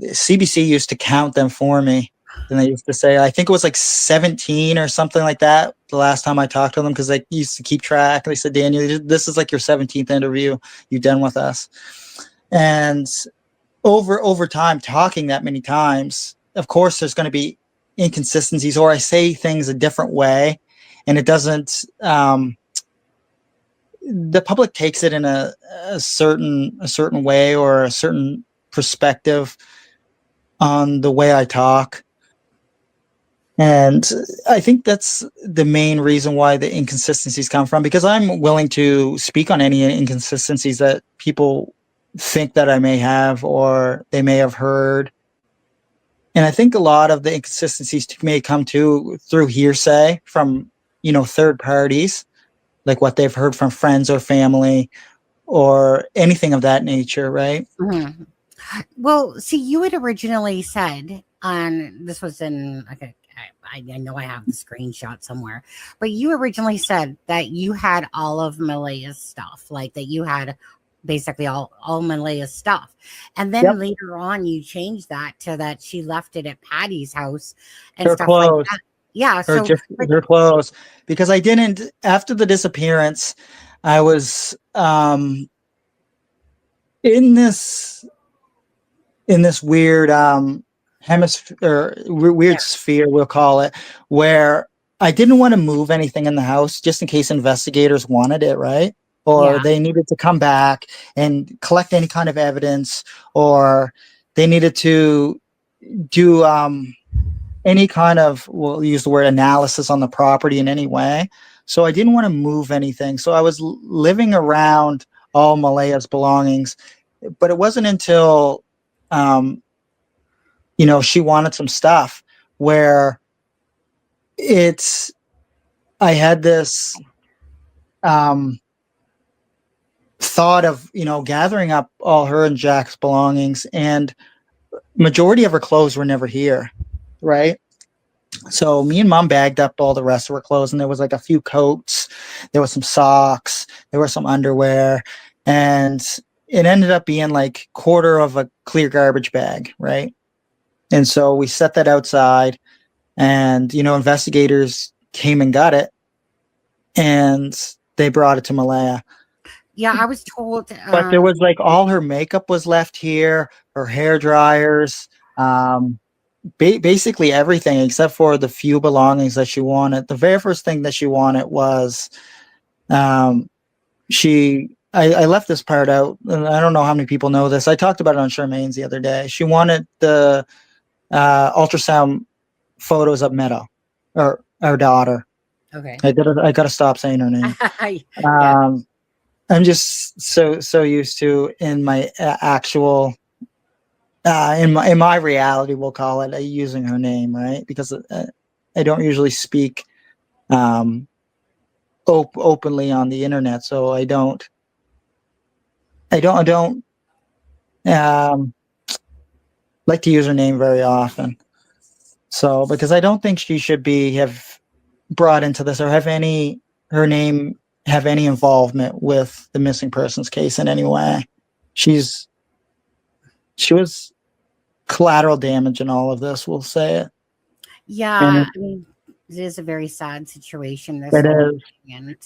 CBC used to count them for me. And they used to say, I think it was like 17 or something like that the last time I talked to them, because they used to keep track. They said, Daniel, this is like your 17th interview you've done with us. And over time, talking that many times, of course, there's going to be inconsistencies, or I say things a different way, and it doesn't. The public takes it in a certain way or a certain perspective on the way I talk. And I think that's the main reason why the inconsistencies come from, because I'm willing to speak on any inconsistencies that people think that I may have or they may have heard. And I think a lot of the inconsistencies may come through hearsay from, third parties, like what they've heard from friends or family or anything of that nature, right? Mm-hmm. Well, see, you had originally said this was in, okay, I know I have the screenshot somewhere, but you originally said that you had all of Malaya's stuff, like that you had basically all Malaya's stuff. And then later on you changed that to that she left it at Patty's house and her stuff clothes. like that. Yeah. So her clothes, because I didn't, after the disappearance, I was in this weird hemisphere, or weird sphere, we'll call it, where I didn't want to move anything in the house just in case investigators wanted it, right? Or they needed to come back and collect any kind of evidence, or they needed to do any kind of, we'll use the word analysis on the property in any way. So I didn't want to move anything. So I was living around all Malaya's belongings, but it wasn't until she wanted some stuff where I had this thought of, gathering up all her and Jack's belongings, and majority of her clothes were never here, right? So me and mom bagged up all the rest of her clothes, and there was like a few coats, there was some socks, there was some underwear, and it ended up being like quarter of a clear garbage bag, right? And so we set that outside, and investigators came and got it, and they brought it to Malaya. Yeah, I was told. But there was like all her makeup was left here, her hair dryers, basically everything except for the few belongings that she wanted. The very first thing that she wanted was I left this part out, and I don't know how many people know this. I talked about it on Charmaine's the other day. She wanted the ultrasound photos of Meadow, or our daughter. Okay. I gotta stop saying her name. Yeah. I'm just so used to, in my actual in my reality, we'll call it, using her name, right? Because I don't usually speak openly on the internet, so I don't like to use her name very often. So, because I don't think she should have brought into this, or her name have any involvement with the missing persons case in any way. She was collateral damage in all of this, we'll say it. Yeah, I mean, it is a very sad situation. It is,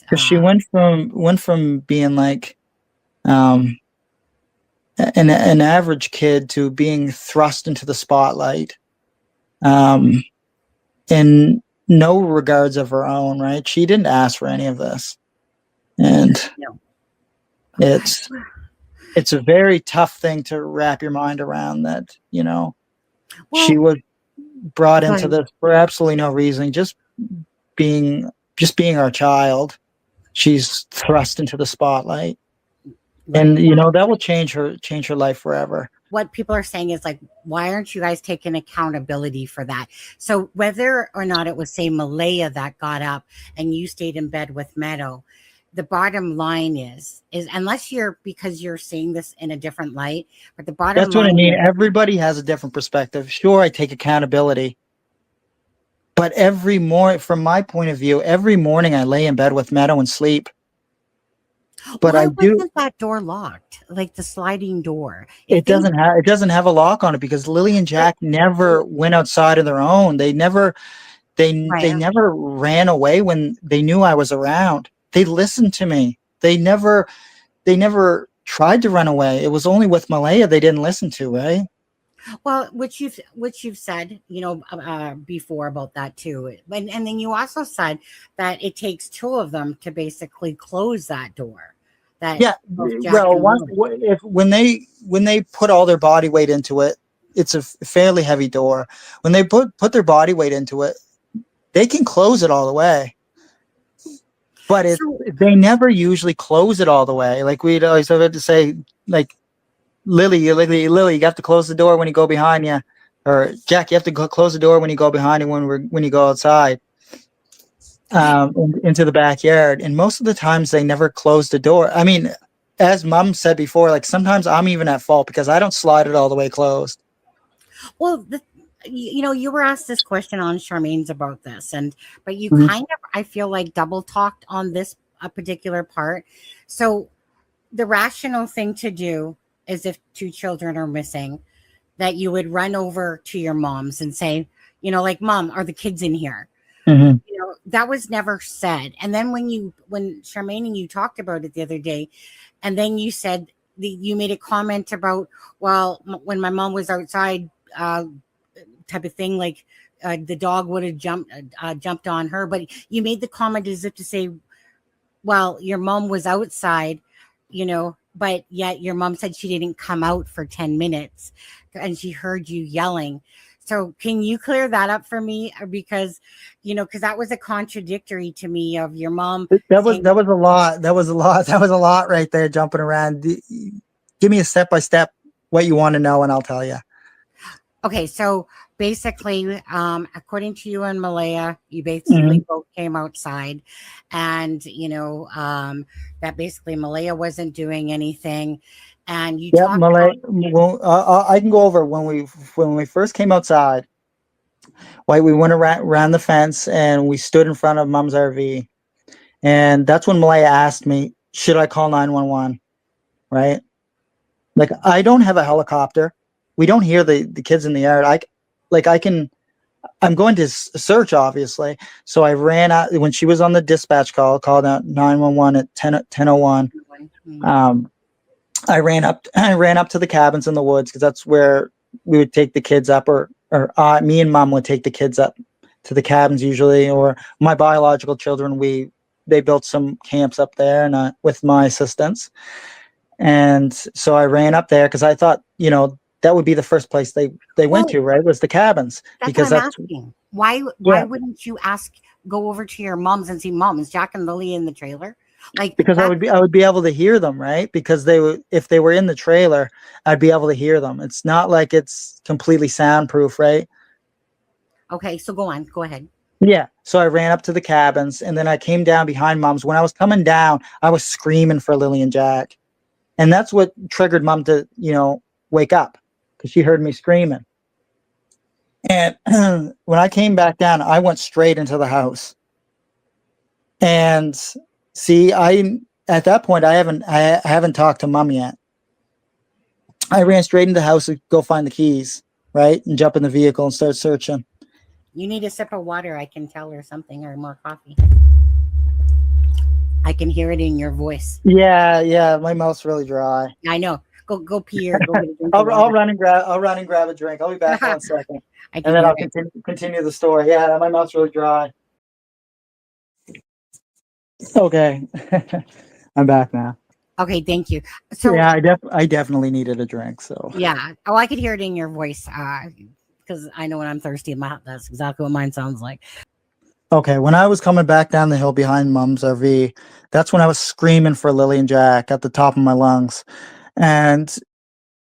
because she went from being like an average kid to being thrust into the spotlight in no regards of her own, right? She didn't ask for any of this, and no. It's a very tough thing to wrap your mind around, that she was brought into this for absolutely no reason, just being our child. She's thrust into the spotlight, and that will change her life forever. What people are saying is like, why aren't you guys taking accountability for that? So whether or not it was, say, Malaya that got up and you stayed in bed with Meadow, the bottom line is unless because you're seeing this in a different light, but the bottom line. That's what I mean. Everybody has a different perspective. Sure, I take accountability, but every morning, from my point of view, every morning I lay in bed with Meadow and sleep. But why wasn't that door locked? Like the sliding door. It doesn't have a lock on it, because Lily and Jack never went outside on their own. They never ran away when they knew I was around. They listened to me. They never tried to run away. It was only with Malaya they didn't listen to, right? Well, which you've said, before about that too, and then you also said that it takes two of them to basically close that door. Well, when they put all their body weight into it, it's a fairly heavy door. When they put their body weight into it, they can close it all the way. But they never usually close it all the way. Like we'd always have to say, like, Lily, you have to close the door when you go behind you, or Jack, you have to close the door when you go behind you when you go outside into the backyard. And most of the times they never close the door. I mean, as Mom said before, like sometimes I'm even at fault because I don't slide it all the way closed. Well, you were asked this question on Charmaine's about this, but you kind of, I feel like, double talked on this particular part. So the rational thing to do is, if two children are missing, that you would run over to your moms and say, like, Mom, are the kids in here? Mm-hmm. That was never said. And then when Charmaine and you talked about it the other day, and then you said you made a comment about, well, when my mom was outside, type of thing, like the dog would have jumped on her, but you made the comment as if to say, well, your mom was outside, but yet your mom said she didn't come out for 10 minutes and she heard you yelling. So can you clear that up for me? Because that was a contradictory to me of your mom. That was a lot right there, jumping around. Give me a step by step what you want to know, and I'll tell you. Okay, so basically, according to you and Malaya, you basically Mhm. both came outside, and that basically Malaya wasn't doing anything, and you Yeah, talked Malay. about. Well, I can go over when we first came outside. Like we went around the fence and we stood in front of Mom's RV, and that's when Malaya asked me, "Should I call 911?" Right? Like I don't have a helicopter. We don't hear the kids in the yard. I can. I'm going to search, obviously. So I ran out when she was on the dispatch call, called out 911 at 10:01. Mm. Um, I ran up. I ran up to the cabins in the woods because that's where we would take the kids up, or me and Mom would take the kids up to the cabins usually, or my biological children. They built some camps up there, and with my assistance. And so I ran up there because I thought, that would be the first place they went Well, to, right? Was the cabins that's what because I'm that's asking. Why yeah. wouldn't you go over to your mom's and see moms, Jack and Lily in the trailer? Like Because that. I would be able to hear them, right? Because if they were in the trailer, I'd be able to hear them. It's not like it's completely soundproof, right? Okay, so go on, go ahead. Yeah. So I ran up to the cabins and then I came down behind Mom's. When I was coming down, I was screaming for Lily and Jack. And that's what triggered Mom to, wake up because she heard me screaming. And when I came back down, I went straight into the house. And see, at that point I haven't talked to Mom yet. I ran straight into the house to go find the keys, right? And jump in the vehicle and start searching. You need a sip of water, I can tell, or something, or more coffee. I can hear it in your voice. Yeah, yeah, my mouth's really dry. I know. Go pee or go get a drink of water. I'll run and grab a drink. I'll be back in 1 second. I And can then hear I'll it. continue the story. Yeah, my mouth's really dry. Okay. I'm back now. Okay, thank you. So Yeah, I definitely needed a drink, so. yeah. Oh, I could hear it in your voice. Because I know when I'm thirsty, that's exactly what mine sounds like. Okay, when I was coming back down the hill behind Mom's RV, that's when I was screaming for Lily and Jack at the top of my lungs. And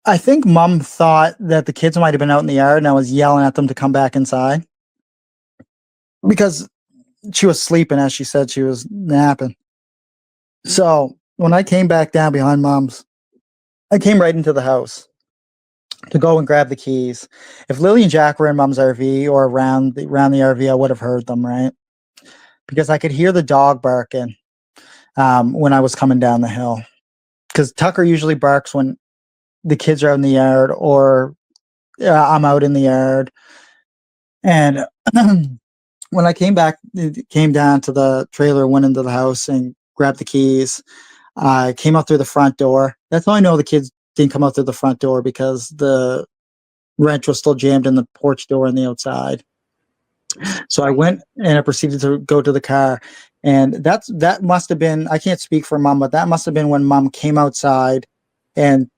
I think Mom thought that the kids might have been out in the yard and I was yelling at them to come back inside because she was sleeping, as she said she was napping. So when I came back down behind Mom's, I came right into the house to go and grab the keys. If Lily and Jack were in Mom's RV or around the RV, I would have heard them, right? Because I could hear the dog barking when I was coming down the hill. Because Tucker usually barks when the kids are out in the yard or I'm out in the yard. And when I came down to the trailer, went into the house and grabbed the keys. I came out through the front door. That's how I know the kids didn't come out through the front door because the wrench was still jammed in the porch door on the outside. So I went and I proceeded to go to the car. And that must have been, I can't speak for Mom, but that must have been when Mom came outside and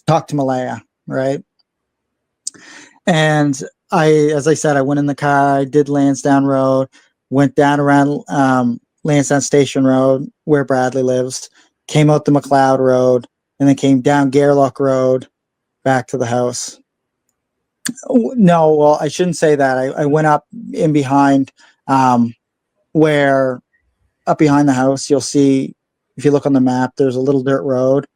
talked to Malaya, right? And as I said, I went in the car, I did Lansdowne Road, went down around Lansdowne Station Road, where Bradley lives, came out the McLeod Road, and then came down Gairloch Road back to the house. No, well, I shouldn't say that. I went up in behind where up behind the house, you'll see, if you look on the map, there's a little dirt road.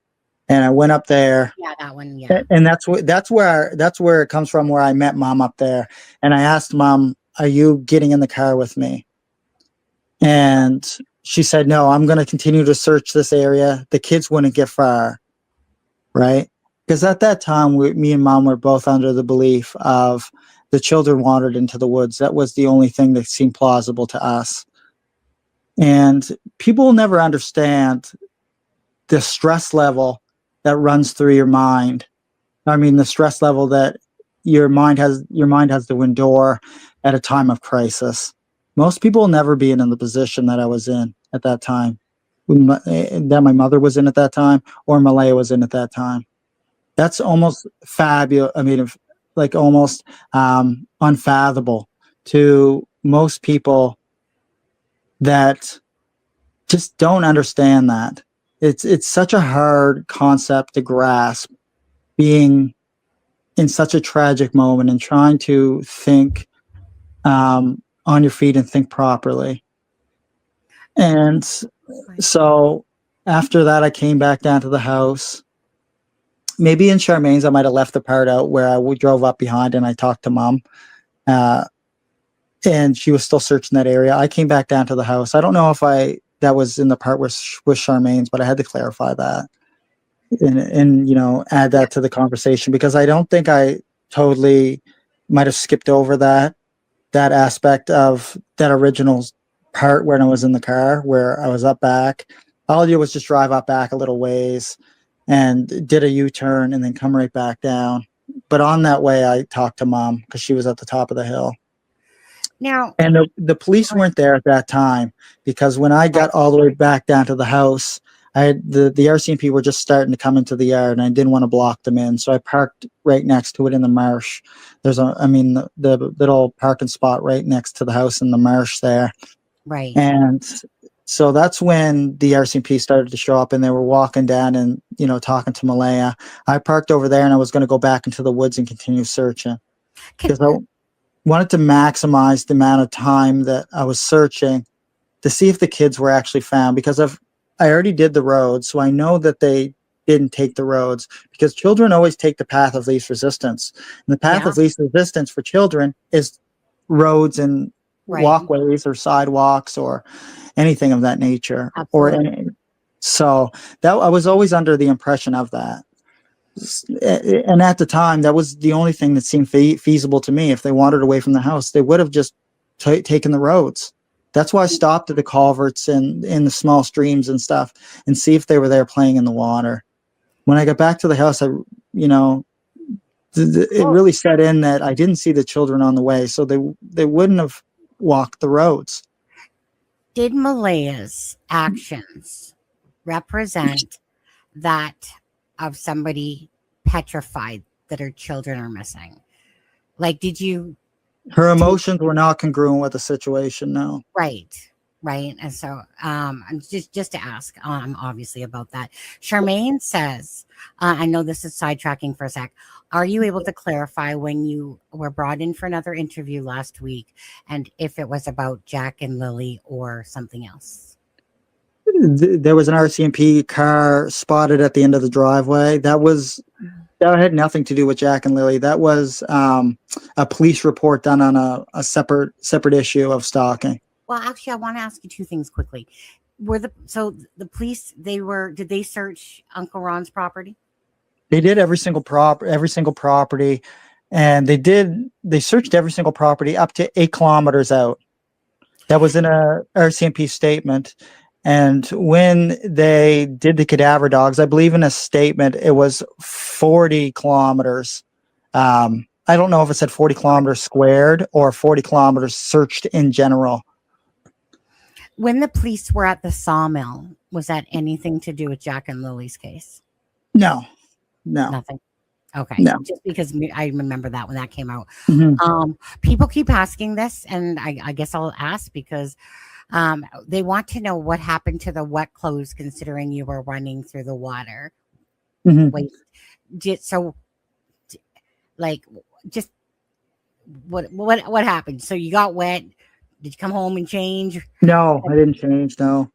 And I went up there. Yeah, that one. Yeah. And that's where it comes from, where I met Mom up there. And I asked Mom, "Are you getting in the car with me?" And she said, "No, I'm going to continue to search this area. The kids wouldn't get far." Right? Because at that time, me and Mom were both under the belief of the children wandered into the woods. That was the only thing that seemed plausible to us. And people will never understand the stress level that runs through your mind. I mean, the stress level that your mind has to endure at a time of crisis. Most people will never be in the position that I was in at that time, that my mother was in at that time, or Malaya was in at that time. That's almost fabulous. I mean, like almost unfathomable to most people that just don't understand that. It's such a hard concept to grasp, being in such a tragic moment and trying to think on your feet and think properly. And so after that, I came back down to the house. Maybe in Charmaine's, I might have left the part out where I drove up behind and I talked to Mom. And she was still searching that area. I came back down to the house. I don't know if that was in the part with Charmaine's, but I had to clarify that and add that to the conversation, because I don't think I totally might have skipped over that aspect of that original part when I was in the car, where I was up back. All I did was just drive up back a little ways and did a U-turn and then come right back down. But on that way, I talked to Mom because she was at the top of the hill. Now, and the police weren't there at that time, because when I got all the way back down to the house, I had the RCMP were just starting to come into the yard, and I didn't want to block them in, so I parked right next to it in the marsh. There's the little parking spot right next to the house in the marsh there. Right. And so that's when the RCMP started to show up, and they were walking down and talking to Malaya. I parked over there, and I was going to go back into the woods and continue searching because I wanted to maximize the amount of time that I was searching to see if the kids were actually found, because I already did the roads, so I know that they didn't take the roads, because children always take the path of least resistance. And the path of least resistance for children is roads and walkways or sidewalks or anything of that nature. So that I was always under the impression of that. And at the time, that was the only thing that seemed feasible to me. If they wandered away from the house, they would have just taken the roads. That's why I stopped at the culverts and in the small streams and stuff and see if they were there playing in the water. When I got back to the house, it really set in that I didn't see the children on the way, so they wouldn't have walked the roads. Did Malaya's actions represent that of somebody petrified that her children are missing? Like, did you? Her emotions were not congruent with the situation. No. Right. And so, just to ask, obviously about that, Charmaine says, I know this is sidetracking for a sec. Are you able to clarify when you were brought in for another interview last week, and if it was about Jack and Lily or something else? There was an RCMP car spotted at the end of the driveway. That had nothing to do with Jack and Lily. That was a police report done on a separate issue of stalking. Well, actually, I want to ask you two things quickly. The police, did they search Uncle Ron's property? They did every single property, and they searched every single property up to 8 kilometers out. That was in a RCMP statement. And when they did the cadaver dogs, I believe in a statement, it was 40 kilometers. I don't know if it said 40 kilometers squared or 40 kilometers searched in general. When the police were at the sawmill, was that anything to do with Jack and Lily's case? No. Nothing. Okay. No. Just because I remember that when that came out. Mm-hmm. People keep asking this, and I guess I'll ask because they want to know what happened to the wet clothes, considering you were running through the water. Mm-hmm. Wait, just what happened? So you got wet. Did you come home and change? No, I didn't change. No,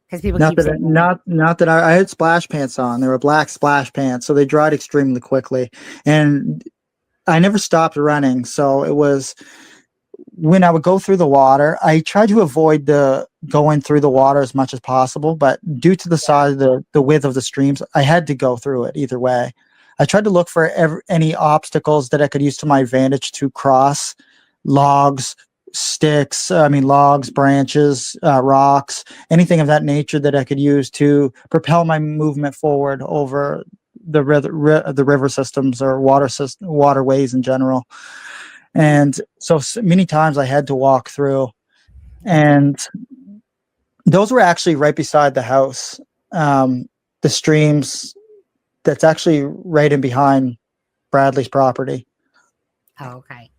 because people not keep that not that I had splash pants on. They were black splash pants, so they dried extremely quickly, and I never stopped running. So it was when I would go through the water, I tried to avoid going through the water as much as possible, but due to the size of the width of the streams, I had to go through it either way. I tried to look for any obstacles that I could use to my advantage to cross: logs, branches, rocks, anything of that nature that I could use to propel my movement forward over the river systems or waterways in general. And so many times I had to walk through, and those were actually right beside the house. The streams that's actually right in behind Bradley's property. Oh, okay.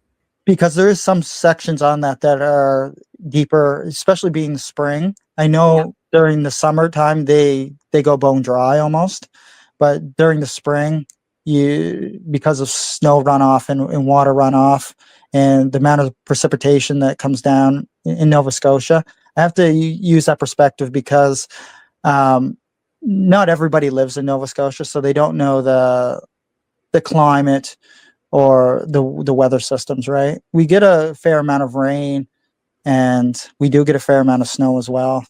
Because there is some sections on that are deeper, especially being spring. I know during the summertime they go bone dry almost, but during the spring because of snow runoff and water runoff and the amount of precipitation that comes down in Nova Scotia. I have to use that perspective because not everybody lives in Nova Scotia, so they don't know the climate or the weather systems, right? We get a fair amount of rain, and we do get a fair amount of snow as well.